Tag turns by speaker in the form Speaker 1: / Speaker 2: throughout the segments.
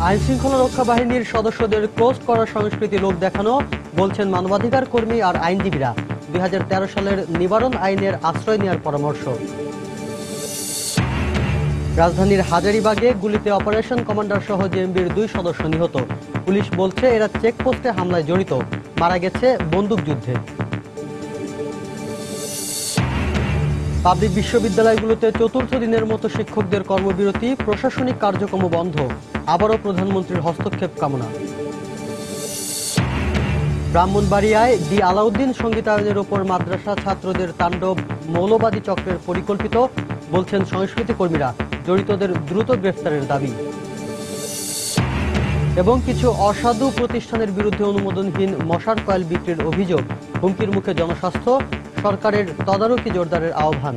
Speaker 1: আইন শৃঙ্খলা রক্ষা বাহিনীর সদস্যদের ক্লোজ করার সংস্কৃতি লোক দেখানো বলছেন মানবাধিকার কর্মী আর আইনজীবীরা। 2013 সালের নিবারণ আইনের আশ্রয় নেওয়ার পরামর্শ। রাজধানীর হাজারীবাগে গুলিতে অপারেশন কমান্ডার সহ জেএমবির 2 সদস্য নিহত। পুলিশ বলছে এরা চেকপোস্টে হামলায় জড়িত, মারা গেছে বন্দুকযুদ্ধে। পাবলিক বিশ্ববিদ্যালয়গুলোতে চতুর্থ দিনের মতো শিক্ষকদের কর্মবিরতি, প্রশাসনিক কার্যক্রম বন্ধ, আবারও প্রধানমন্ত্রীর হস্তক্ষেপ কামনা। ব্রাহ্মণবাড়িয়ায় দি আলাউদ্দিন সঙ্গীতায়নের ওপর মাদ্রাসা ছাত্রদের তাণ্ডব মৌলবাদী চক্রের পরিকল্পিত, বলছেন সংস্কৃতি কর্মীরা। জড়িতদের দ্রুত গ্রেফতারের দাবি। এবং কিছু অসাধু প্রতিষ্ঠানের বিরুদ্ধে অনুমোদনহীন মশার কয়েল বিক্রির অভিযোগ, হুমকির মুখে জনস্বাস্থ্য, সরকারের তদারকি জোরদারের আহ্বান।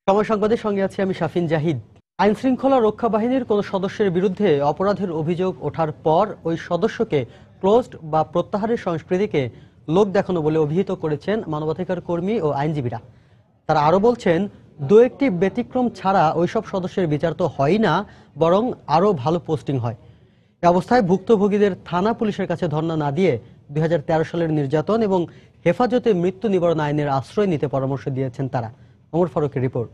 Speaker 1: সময় সংবাদের সঙ্গে আছি আমি শাফিন জাহিদ। আইন শৃঙ্খলা রক্ষা বাহিনীর কোন সদস্যের বিরুদ্ধে অপরাধের অভিযোগ ওঠার পর ওই সদস্যকে ক্লোজড বা প্রত্যাহারের সংস্কৃতিকে লোক দেখানো বলে অভিহিত করেছেন মানবাধিকার কর্মী ও আইনজীবীরা। তারা আরো বলছেন, দু একটি ব্যতিক্রম ছাড়া ওইসব সদস্যের বিচার তো হয় না, বরং আরো ভালো পোস্টিং হয়। এ অবস্থায় ভুক্তভোগীদের থানা পুলিশের কাছে ধর্ণা না দিয়ে 2013 সালের নির্যাতন এবং হেফাজতে মৃত্যু নিবারণ আইনের আশ্রয় নিতে পরামর্শ দিয়েছেন তারা। ওমর ফারুকের রিপোর্ট।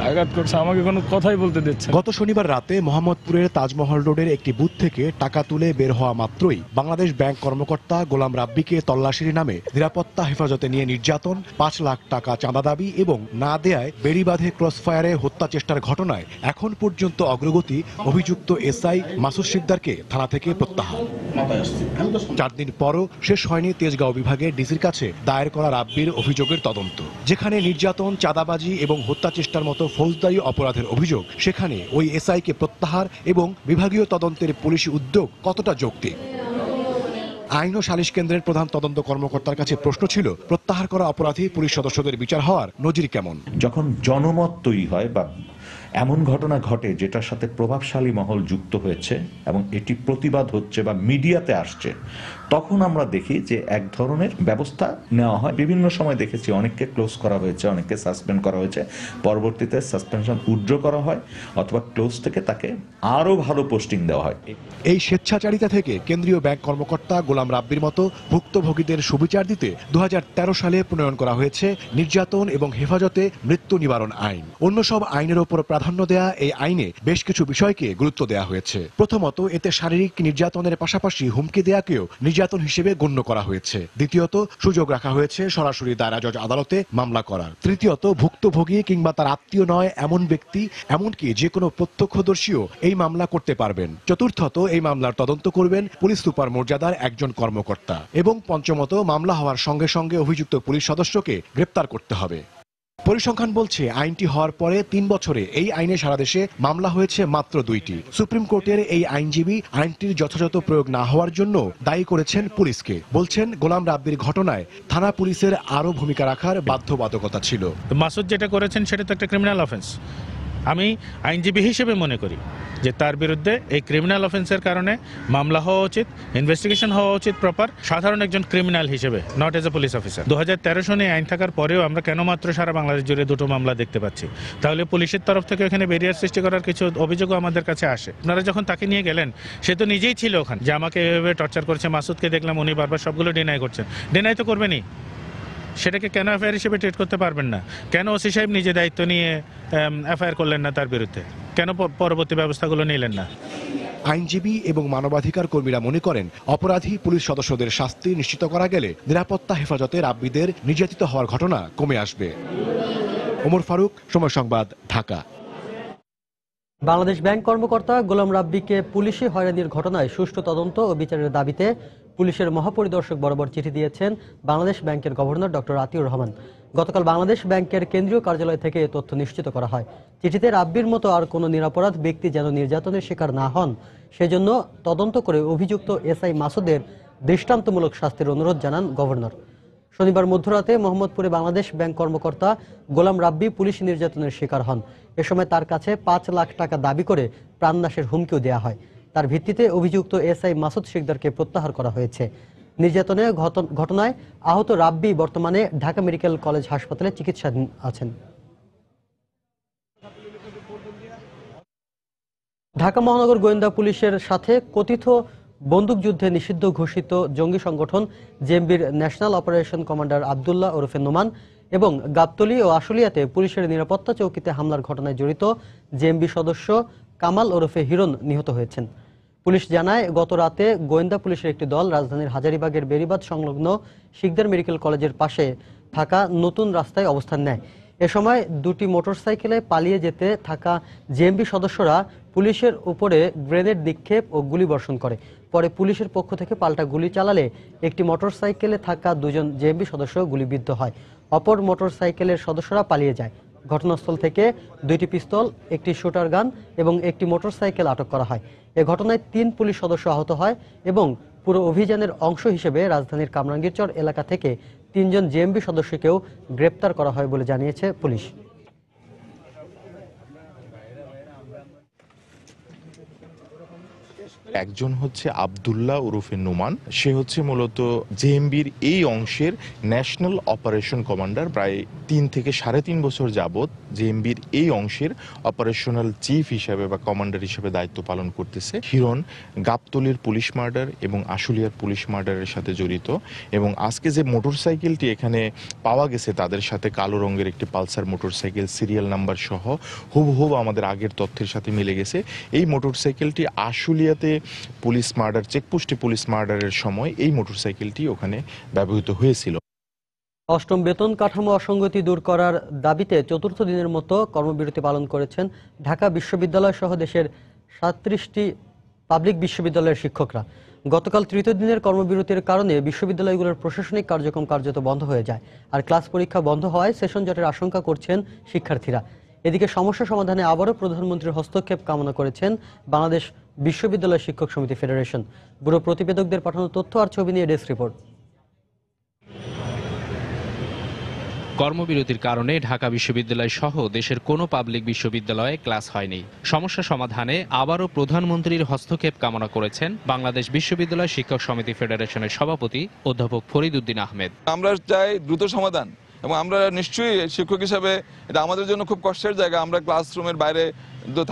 Speaker 2: আঘাত করছে, আমাকে কোনো কথাই বলতে দিচ্ছে।
Speaker 3: গত শনিবার রাতে মোহাম্মদপুরের তাজমহল রোডের একটি বুথ থেকে টাকা তুলে বের হওয়া মাত্রই বাংলাদেশ ব্যাংক কর্মকর্তা গোলাম রাব্বিকে তল্লাশির নামে নিরাপত্তা হেফাজতে নিয়ে নির্যাতন, 5 লাখ টাকা চাঁদা দাবি এবং না দেয়ায় বেড়িবাঁধে ক্রসফায়ারে হত্যা চেষ্টার ঘটনায় এখন পর্যন্ত অগ্রগতি অভিযুক্ত এসআই মাসুদ শিকদারকে থানা থেকে প্রত্যাহার। 4 দিন পরও শেষ হয়নি তেজগাঁও বিভাগের ডিসির কাছে দায়ের করা রাব্বির অভিযোগের তদন্ত। যেখানে নির্যাতন, চাঁদাবাজি এবং হত্যা চেষ্টার মতো ফৌজদারি অপরাধের অভিযোগ, সেখানে ওই এসআইকে প্রত্যাহার এবং বিভাগীয় তদন্তের পুলিশি উদ্যোগ কতটা যৌক্তিক? আইন ও সালিশ কেন্দ্রের প্রধান তদন্ত কর্মকর্তার কাছে প্রশ্ন ছিল, প্রত্যাহার করা অপরাধী পুলিশ সদস্যদের বিচার হওয়ার নজির কেমন?
Speaker 4: যখন জনমত তৈরি হয় বা এমন ঘটনা ঘটে যেটার সাথে প্রভাবশালী মহল যুক্ত হয়েছে এবং এটি প্রতিবাদ হচ্ছে বা মিডিয়াতে আসছে, তখন আমরা দেখি যে এক ধরনের ব্যবস্থা নেওয়া হয়। বিভিন্ন সময় দেখেছি অনেককে ক্লোজ করা হয়েছে, অনেককে সাসপেন্ড করা হয়েছে, পরবর্তীতে সাসপেনশন উইথড্র করা হয় অথবা ক্লোজ থেকে তাকে আরো ভালো পোস্টিং দেওয়া হয়।
Speaker 3: এই স্বেচ্ছাচারিতা থেকে কেন্দ্রীয় ব্যাংক কর্মকর্তা গোলাম রাব্বির মতো ভুক্তভোগীদের সুবিচার দিতে 2013 সালে প্রণয়ন করা হয়েছে নির্যাতন এবং হেফাজতে মৃত্যু নিবারণ আইন। অন্য সব আইনের ওপর প্রাধান্য দেয়া এই আইনে বেশ কিছু বিষয়কে গুরুত্ব দেওয়া হয়েছে। প্রথমত, এতে শারীরিক নির্যাতনের পাশাপাশি হুমকি দেয়াকেও নির্যাতন হিসেবে গণ্য করা হয়েছে। দ্বিতীয়ত, সুযোগ রাখা হয়েছে সরাসরি দায়রা জজ আদালতে মামলা করার। তৃতীয়ত, ভুক্তভোগী কিংবা তার আত্মীয় নয় এমন ব্যক্তি, এমনকি যে কোনো প্রত্যক্ষদর্শীও এই মামলা করতে পারবেন। চতুর্থত, এই মামলার তদন্ত করবেন পুলিশ সুপার মর্যাদার একজন কর্মকর্তা। এবং পঞ্চমত, মামলা হওয়ার সঙ্গে সঙ্গে অভিযুক্ত পুলিশ সদস্যকে গ্রেপ্তার করতে হবে। পরিসংখ্যান বলছে, আইনটি হওয়ার পরে 3 বছরে এই আইনে সারা দেশে মামলা হয়েছে মাত্র 2টি। সুপ্রিম কোর্টের এই আইনজীবী আইনটির যথাযথ প্রয়োগ না হওয়ার জন্য দায়ী করেছেন পুলিশকে। বলছেন, গোলাম রাব্বির ঘটনায় থানা পুলিশের আরও ভূমিকা রাখার বাধ্যবাধকতা ছিল।
Speaker 2: মাসুদ যেটা করেছেন সেটা তো একটা ক্রিমিনাল অফেন্স। আমি আইনজীবী হিসেবে মনে করি যে তার বিরুদ্ধে এই ক্রিমিনাল অফেন্সের কারণে মামলা হওয়া উচিত, ইনভেস্টিগেশন হওয়া উচিত প্রপার, সাধারণ একজন ক্রিমিনাল হিসেবে, not as a police officer. 2013 সনে আইন থাকার পরেও আমরা কেন মাত্র সারা বাংলাদেশ জুড়ে 2টো মামলা দেখতে পাচ্ছি? তাহলে পুলিশের তরফ থেকে এখানে ব্যারিয়ার সৃষ্টি করার কিছু অভিযোগও আমাদের কাছে আসে। আপনারা যখন তাকে নিয়ে গেলেন, সে তো নিজেই ছিল ওখানে, যে আমাকে এভাবে টর্চার করছে। মাসুদকে দেখলাম উনি বারবার সবগুলো ডিনাই করছেন। ডিনাই তো করবেনই, সেটাকে কেন এফআইআর হিসেবে ট্রিট করতে পারবেন না? কেন ওসি সাহেব নিজে দায়িত্ব নিয়ে এফআইআর করলেন না তার বিরুদ্ধে? কেন পরবর্তী ব্যবস্থাগুলো নিলেন না?
Speaker 3: আইনজীবী এবং মানবাধিকার কর্মীরা মনে করেন, অপরাধী পুলিশ সদস্যদের শাস্তি নিশ্চিত করা গেলে নিরাপত্তা হেফাজতে রাব্বিদের নির্যাতিত হওয়ার ঘটনা কমে আসবে। ওমর ফারুক, সময় সংবাদ, ঢাকা।
Speaker 1: বাংলাদেশ ব্যাংক কর্মকর্তা গোলাম রাব্বিকে পুলিশি হয়রানির ঘটনায় সুষ্ঠু তদন্ত ও বিচারের দাবিতে পুলিশের মহাপরিদর্শক বরাবর চিঠি দিয়েছেন বাংলাদেশ ব্যাংকের গভর্নর ডক্টর আতিউর রহমান। গতকাল বাংলাদেশ ব্যাংকের কেন্দ্রীয় কার্যালয় থেকে এ তথ্য নিশ্চিত করা হয়। চিঠিতে রাব্বির মতো আর কোনো নিরপরাধ ব্যক্তি যেন নির্যাতনের শিকার না হন, সেজন্য তদন্ত করে অভিযুক্ত এসআই মাসুদের দৃষ্টান্তমূলক শাস্তির অনুরোধ জানান গভর্নর। শনিবার মধ্যরাতে মোহাম্মদপুরে বাংলাদেশ ব্যাংক কর্মকর্তা গোলাম রাব্বি পুলিশ নির্যাতনের শিকার হন। এ সময় তার কাছে 5 লাখ টাকা দাবি করে প্রাণনাশের হুমকিও দেওয়া হয়। তার ভিত্তিতে অভিযুক্ত এসআই মাসুদ শিকদারকে প্রত্যাহার করা হয়েছে। নির্যাতনের ঘটনায় আহত রাব্বি বর্তমানে ঢাকা মেডিকেল কলেজ হাসপাতালে চিকিৎসাধীন আছেন। ঢাকা মহানগর গোয়েন্দা পুলিশের সাথে কথিত বন্দুকযুদ্ধে নিষিদ্ধ ঘোষিত জঙ্গি সংগঠন জেএমবির ন্যাশনাল অপারেশন কমান্ডার আব্দুল্লাহ ওরফে নোমান এবং গাবতলী ও আশুলিয়াতে পুলিশের নিরাপত্তা চৌকিতে হামলার ঘটনায় জড়িত জেএমবি সদস্য কামাল ওরফে হিরণ নিহত হয়েছেন। পুলিশ জানায়, গত রাতে গোয়েন্দা পুলিশের একটি দল রাজধানীর হাজারীবাগের বেড়িবাঁধ সংলগ্ন শিকদার মেডিকেল কলেজের পাশে থাকা নতুন রাস্তায় অবস্থান নেয়। এ সময় দুটি মোটরসাইকেলে পালিয়ে যেতে থাকা জেএমবি সদস্যরা পুলিশের উপরে গ্রেনেড নিক্ষেপ ও গুলিবর্ষণ করে। পরে পুলিশের পক্ষ থেকে পাল্টা গুলি চালালে একটি মোটরসাইকেলে থাকা দুজন জেএমবি সদস্য গুলিবিদ্ধ হয়। অপর মোটরসাইকেলের সদস্যরা পালিয়ে যায়। ঘটনাস্থল থেকে দুইটি পিস্তল, একটি শুটার গান এবং একটি মোটরসাইকেল আটক করা হয়। এ ঘটনায় 3 পুলিশ সদস্য আহত হয় এবং পুরো অভিযানের অংশ হিসেবে রাজধানীর কামরাঙ্গীরচর এলাকা থেকে 3 জন জেএমবি সদস্যকেও গ্রেপ্তার করা হয় বলে জানিয়েছে পুলিশ।
Speaker 5: একজন হচ্ছে আব্দুল্লাহ ওরফে নোমান, সে হচ্ছে মূলত জেএমবির এই অংশের ন্যাশনাল অপারেশন কমান্ডার। প্রায় 3 থেকে 3.5 বছর যাবৎ জেএমবির এই অংশের অপারেশনাল চিফ হিসাবে বা কমান্ডার হিসেবে দায়িত্ব পালন করতেছে। হিরণ গাবতলীর পুলিশ মার্ডার এবং আশুলিয়ার পুলিশ মার্ডারের সাথে জড়িত এবং আজকে যে মোটরসাইকেলটি এখানে পাওয়া গেছে তাদের সাথে কালো রঙের একটি পালসার মোটরসাইকেল সিরিয়াল নাম্বার সহ হুবহুব আমাদের আগের তথ্যের সাথে মিলে গেছে। এই মোটরসাইকেলটি আশুলিয়াতে পুলিশ মার্ডার চেকপোস্টে পুলিশ মার্ডারের সময় এই মোটরসাইকেলটি ওখানে ব্যবহৃত হয়েছিল।
Speaker 1: অষ্টম বেতন কাঠামো অসঙ্গতি দূর করার দাবিতে চতুর্থ দিনের মতো কর্মবিরতি পালন করেছেন ঢাকা বিশ্ববিদ্যালয় সহ দেশের 37টি পাবলিক বিশ্ববিদ্যালয়ের শিক্ষকরা। গতকাল তৃতীয় দিনের কর্মবিরতির কারণে বিশ্ববিদ্যালয়গুলোর প্রশাসনিক কার্যক্রম কার্যত বন্ধ হয়ে যায়। আর ক্লাস পরীক্ষা বন্ধ হওয়ায় সেশন জটের আশঙ্কা করছেন শিক্ষার্থীরা। এদিকে সমস্যা সমাধানে আবারও প্রধানমন্ত্রীর হস্তক্ষেপ কামনা করেছেন বাংলাদেশ বিশ্ববিদ্যালয় শিক্ষক সমিতি ফেডারেশন। ব্যুরো প্রতিবেদকদের পাঠানো তথ্য আর ছবি নিয়ে ডেস্ক রিপোর্ট।
Speaker 6: কর্মবিরতির কারণে ঢাকা বিশ্ববিদ্যালয় সহ দেশের কোনো পাবলিক বিশ্ববিদ্যালয়ে ক্লাস হয়নি। সমস্যা সমাধানে আবারও প্রধানমন্ত্রীর হস্তক্ষেপ কামনা করেছেন বাংলাদেশ বিশ্ববিদ্যালয় শিক্ষক সমিতি ফেডারেশনের সভাপতি অধ্যাপক ফরিদ উদ্দিন আহমেদ।
Speaker 7: আমরা চাই দ্রুত সমাধান এবং আমরা নিশ্চয়ই শিক্ষক হিসাবে এটা আমাদের জন্য খুব কষ্টের জায়গা। আমরা ক্লাসরুমের বাইরে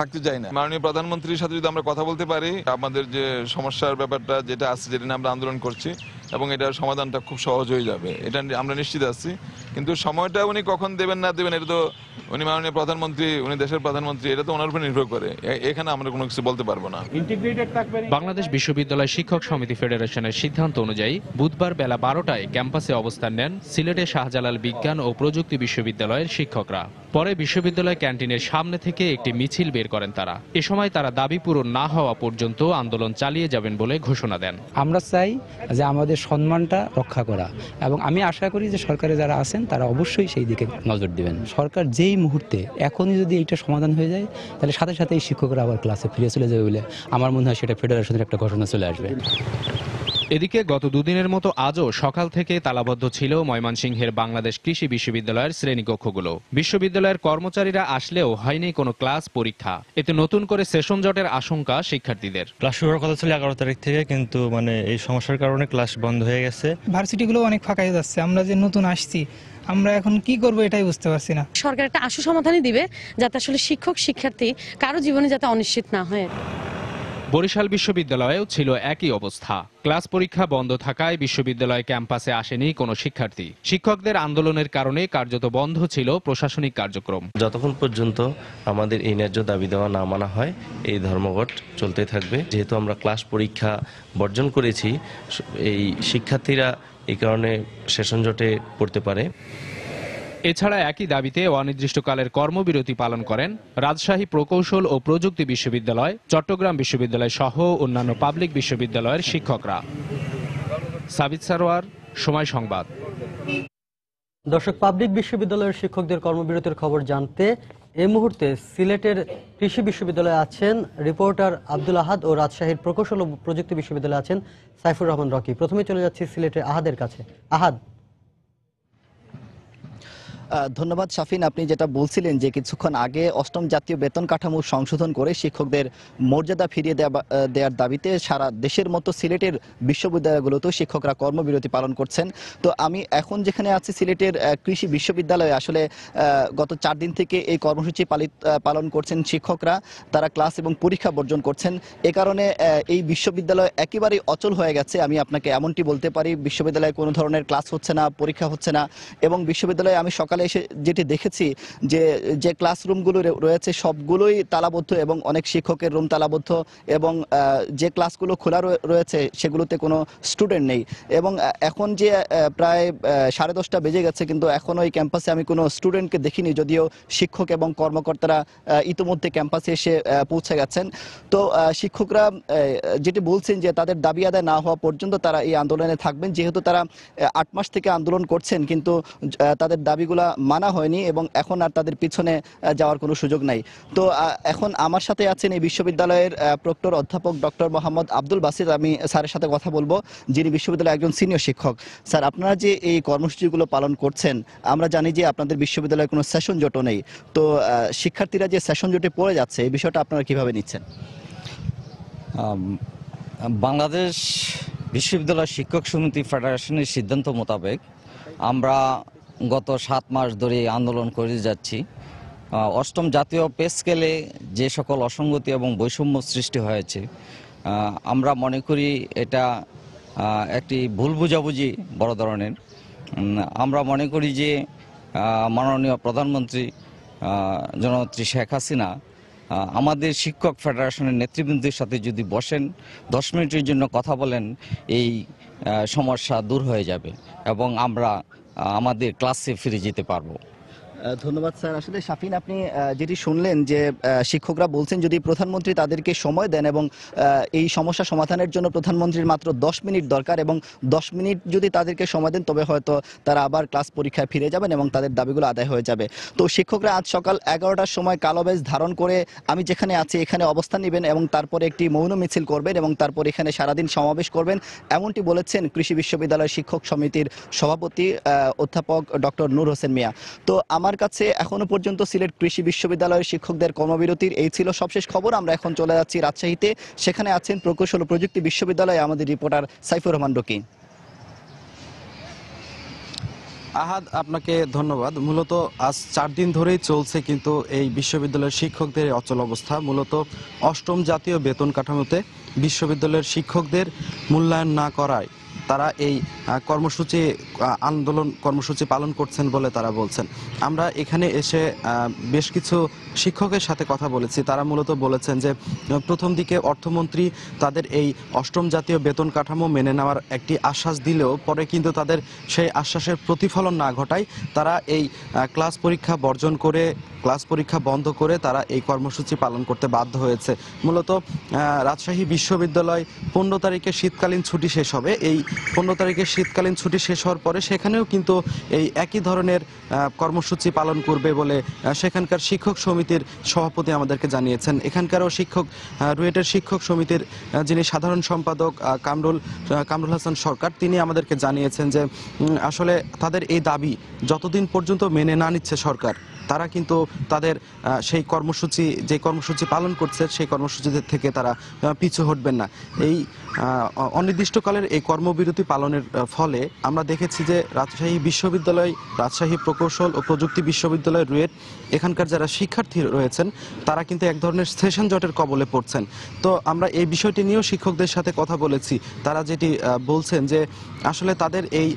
Speaker 7: থাকতে চাই না। মাননীয় প্রধানমন্ত্রীর সাথে যদি আমরা কথা বলতে পারি, আমাদের যে সমস্যার ব্যাপারটা যেটা আছে, যেটা নিয়ে আমরা আন্দোলন করছি, এবং এটার সমাধানটা খুব সহজ হয়ে যাবে, এটা আমরা নিশ্চিত আছি। কিন্তু সময়টা উনি কখন দেবেন না দেবেন, এটা তো উনি মাননীয় প্রধানমন্ত্রী, উনি দেশের প্রধানমন্ত্রী, এটা তো ওনার উপর নির্ভর করে। এখানে আমরা কোনো কিছু বলতে পারবো না।
Speaker 6: বাংলাদেশ বিশ্ববিদ্যালয় শিক্ষক সমিতি ফেডারেশনের সিদ্ধান্ত অনুযায়ী বুধবার বেলা 12টায় ক্যাম্পাসে অবস্থান নেন সিলেটের শাহজালাল বিজ্ঞান ও প্রযুক্তি বিশ্ববিদ্যালয়ের শিক্ষকরা। পরে বিশ্ববিদ্যালয় ক্যান্টিনের সামনে থেকে একটি মিছিল বের করেন তারা। এ সময় তারা দাবি পূরণ না হওয়া পর্যন্ত আন্দোলন চালিয়ে যাবেন বলে ঘোষণা দেন।
Speaker 8: আমরা চাই যে আমাদের সম্মানটা রক্ষা করা, এবং আমি আশা করি যে সরকারে যারা আছেন তারা অবশ্যই সেই দিকে নজর দিবেন। সরকার যেই মুহূর্তে এখনই যদি এইটা সমাধান হয়ে যায়, তাহলে সাথে সাথে এই শিক্ষকরা আবার ক্লাসে ফিরে চলে যাবে বলে আমার মনে হয় সেটা ফেডারেশনের একটা ঘটনা চলে আসবে।
Speaker 6: এদিকে গত দুদিনের মতো আজও সকাল থেকে তালাবদ্ধ ছিল ময়মনসিংহের বাংলাদেশ কৃষি বিশ্ববিদ্যালয়ের শ্রেণীকক্ষগুলো। বিশ্ববিদ্যালয়ের কর্মচারীরা আসলেও হয়নি কোনো ক্লাস পরীক্ষা। এতে নতুন করে সেশন জটের আশঙ্কা শিক্ষার্থীদের।
Speaker 9: ক্লাস শুরুর কথা ছিল 11 তারিখ থেকে, কিন্তু এই সমস্যার কারণে ক্লাস বন্ধ হয়ে গেছে।
Speaker 10: ভার্সিটিগুলো অনেক ফাঁকা হয়ে যাচ্ছে। আমরা যে নতুন আসছি, আমরা এখন কি করব এটাই বুঝতে পারছি না।
Speaker 11: সরকার একটা আশু সমাধানই দিবে, যাতে আসলে শিক্ষক শিক্ষার্থী কারো জীবনে যাতে অনিশ্চিত না হয়।
Speaker 6: বরিশাল বিশ্ববিদ্যালয়েও ছিল একই অবস্থা। ক্লাস পরীক্ষা বন্ধ থাকায় বিশ্ববিদ্যালয় ক্যাম্পাসে আসেনি কোনো শিক্ষার্থী। শিক্ষকদের আন্দোলনের কারণে কার্যত বন্ধ ছিল প্রশাসনিক কার্যক্রম।
Speaker 9: যতক্ষণ পর্যন্ত আমাদের এই ন্যায্য দাবি দেওয়া না মানা হয়, এই ধর্মঘট চলতে থাকবে। যেহেতু আমরা ক্লাস পরীক্ষা বর্জন করেছি, এই শিক্ষার্থীরা এই কারণে সেশন জটে পড়তে পারে।
Speaker 6: এছাড়া একই দাবিতে অনির্দিষ্টকালের কর্মবিরতি পালন করেন রাজশাহী প্রকৌশল ও প্রযুক্তি বিশ্ববিদ্যালয়, চট্টগ্রাম বিশ্ববিদ্যালয় সহ অন্যান্য পাবলিক বিশ্ববিদ্যালয়ের শিক্ষকরা। সাবিত সারোয়ার, সময় সংবাদ।
Speaker 1: দর্শক, পাবলিক বিশ্ববিদ্যালয়ের শিক্ষকদের কর্মবিরতির খবর জানতে এই মুহূর্তে সিলেটের কৃষি বিশ্ববিদ্যালয়ে আছেন রিপোর্টার আব্দুল আহাদ ও রাজশাহীর প্রকৌশল ও প্রযুক্তি বিশ্ববিদ্যালয়ে আছেন সাইফুর রহমান রকি। প্রথমে চলে যাচ্ছি সিলেটের আহাদের কাছে। আহাদ।
Speaker 12: ধন্যবাদ শাফিন, আপনি যেটা বলছিলেন যে কিছুক্ষণ আগে অষ্টম জাতীয় বেতন কাঠামো সংশোধন করে শিক্ষকদের মর্যাদা ফিরিয়ে দেওয়ার দাবিতে সারা দেশের মতো সিলেটের বিশ্ববিদ্যালয়গুলোতেও শিক্ষকরা কর্মবিরতি পালন করছেন। তো আমি এখন যেখানে আছি সিলেটের কৃষি বিশ্ববিদ্যালয়ে, আসলে গত 4 দিন থেকে এই কর্মসূচি পালন করছেন শিক্ষকরা। তারা ক্লাস এবং পরীক্ষা বর্জন করছেন। এ কারণে এই বিশ্ববিদ্যালয় একেবারেই অচল হয়ে গেছে। আমি আপনাকে এমনটি বলতে পারি, বিশ্ববিদ্যালয়ে কোনো ধরনের ক্লাস হচ্ছে না, পরীক্ষা হচ্ছে না। এবং বিশ্ববিদ্যালয়ে আমি সকালে এসে যেটি দেখেছি যে ক্লাসরুমগুলো রয়েছে সবগুলোই তালাবদ্ধ এবং অনেক শিক্ষকের রুম তালাবদ্ধ, এবং যে ক্লাসগুলো খোলা রয়েছে সেগুলোতে কোনো স্টুডেন্ট নেই। এবং এখন যে প্রায় 10:30 বেজে গেছে, কিন্তু এখনও এই ক্যাম্পাসে আমি কোনো স্টুডেন্টকে দেখিনি, যদিও শিক্ষক এবং কর্মকর্তারা ইতিমধ্যে ক্যাম্পাসে এসে পৌঁছে গেছেন। তো শিক্ষকরা যেটি বলছেন যে তাদের দাবি আদায় না হওয়া পর্যন্ত তারা এই আন্দোলনে থাকবেন, যেহেতু তারা 8 মাস থেকে আন্দোলন করছেন, কিন্তু তাদের দাবিগুলা মানা হয়নি এবং এখন আর তাদের পিছনে যাওয়ার কোনো সুযোগ নাই। তো এখন আমার সাথে আছেন এই বিশ্ববিদ্যালয়ের প্রক্টর অধ্যাপক ডক্টর মোহাম্মদ আব্দুল বাসিত। আমি স্যারের সাথে কথা বলবো, যিনি বিশ্ববিদ্যালয়ের একজন সিনিয়র শিক্ষক। স্যার, আপনারা যে এই কর্মসূচিগুলো পালন করছেন, আমরা জানি যে আপনাদের বিশ্ববিদ্যালয়ে কোনো সেশন জোটও নেই। তো শিক্ষার্থীরা যে সেশন জোটে পড়ে যাচ্ছে, এই বিষয়টা আপনারা কিভাবে নিচ্ছেন?
Speaker 13: বাংলাদেশ বিশ্ববিদ্যালয় শিক্ষক সমিতি ফেডারেশনের সিদ্ধান্ত মোতাবেক আমরা গত 7 মাস ধরে আন্দোলন করে যাচ্ছি। অষ্টম জাতীয় পে স্কেলে যে সকল অসঙ্গতি এবং বৈষম্য সৃষ্টি হয়েছে, আমরা মনে করি এটা একটি ভুল বুঝাবুঝি বড় ধরনের। আমরা মনে করি যে মাননীয় প্রধানমন্ত্রী জননেত্রী শেখ হাসিনা আমাদের শিক্ষক ফেডারেশনের নেতৃবৃন্দের সাথে যদি বসেন, 10 মিনিটের জন্য কথা বলেন, এই সমস্যা দূর হয়ে যাবে এবং আমরা আমাদের ক্লাসে ফিরে যেতে পারবো।
Speaker 12: ধন্যবাদ স্যার। আসলে শাফিন, আপনি যেটি শুনলেন যে শিক্ষকরা বলছেন যদি প্রধানমন্ত্রী তাদেরকে সময় দেন এবং এই সমস্যা সমাধানের জন্য প্রধানমন্ত্রীর মাত্র 10 মিনিট দরকার, এবং 10 মিনিট যদি তাদেরকে সময় দেন তবে হয়তো তারা আবার ক্লাস পরীক্ষায় ফিরে যাবেন এবং তাদের দাবিগুলো আদায় হয়ে যাবে। তো শিক্ষকরা আজ সকাল 11টার সময় কালো ব্যাজ ধারণ করে আমি যেখানে আছি এখানে অবস্থান নেবেন এবং তারপরে একটি মৌন মিছিল করবেন এবং তারপর এখানে সারাদিন সমাবেশ করবেন, এমনটি বলেছেন কৃষি বিশ্ববিদ্যালয় শিক্ষক সমিতির সভাপতি অধ্যাপক ডক্টর নূর হোসেন মিয়া। তো আমার কাছে এখনো পর্যন্ত সিলেট কৃষি বিশ্ববিদ্যালয়ের শিক্ষকদের কর্মবিরতির এই ছিল সবশেষ খবর। আমরা এখন চলে যাচ্ছি রাজশাহীতে, সেখানে আছেন প্রকৌশল ও প্রযুক্তি বিশ্ববিদ্যালয়ে আমাদের রিপোর্টার সাইফুর রহমান রকি।
Speaker 14: আহাদ, আপনাকে ধন্যবাদ। মূলত আজ 4 দিন ধরেই চলছে কিন্তু এই বিশ্ববিদ্যালয়ের শিক্ষকদের অচল অবস্থা। মূলত অষ্টম জাতীয় বেতন কাঠামোতে বিশ্ববিদ্যালয়ের শিক্ষকদের মূল্যায়ন না করায় তারা এই কর্মসূচি পালন করছেন বলে তারা বলছেন। আমরা এখানে এসে বেশ কিছু শিক্ষকের সাথে কথা বলেছি। তারা মূলত বলেছেন যে প্রথম দিকে অর্থমন্ত্রী তাদের এই অষ্টম জাতীয় বেতন কাঠামো মেনে নেওয়ার একটি আশ্বাস দিলেও পরে কিন্তু তাদের সেই আশ্বাসের প্রতিফলন না ঘটায় তারা এই ক্লাস পরীক্ষা বন্ধ করে তারা এই কর্মসূচি পালন করতে বাধ্য হয়েছে। মূলত রাজশাহী বিশ্ববিদ্যালয় 15 তারিখে শীতকালীন ছুটি শেষ হবে। এই 15 তারিখে শীতকালীন ছুটি শেষ হওয়ার পরে সেখানেও কিন্তু এই একই ধরনের কর্মসূচি পালন করবে বলে সেখানকার শিক্ষক সমিতির সভাপতি আমাদেরকে জানিয়েছেন। এখানকারও রুয়েটের শিক্ষক সমিতির যিনি সাধারণ সম্পাদক কামরুল হাসান সরকার, তিনি আমাদেরকে জানিয়েছেন যে আসলে তাদের এই দাবি যতদিন পর্যন্ত মেনে না নিচ্ছে সরকার, তারা কিন্তু তাদের সেই কর্মসূচি পালন করছে সেই কর্মসূচি থেকে তারা পিছু হটবেন না। এই অনির্দিষ্টকালের এই কর্মবিরতি পালনের ফলে আমরা দেখেছি যে রাজশাহী বিশ্ববিদ্যালয়, রাজশাহী প্রকৌশল ও প্রযুক্তি বিশ্ববিদ্যালয় রুয়েট, এখানকার যারা শিক্ষার্থী রয়েছেন তারা কিন্তু এক ধরনের সেশন জটের কবলে পড়ছেন। তো আমরা এই বিষয়টি নিয়েও শিক্ষকদের সাথে কথা বলেছি। তারা যেটি বলছেন যে আসলে তাদের এই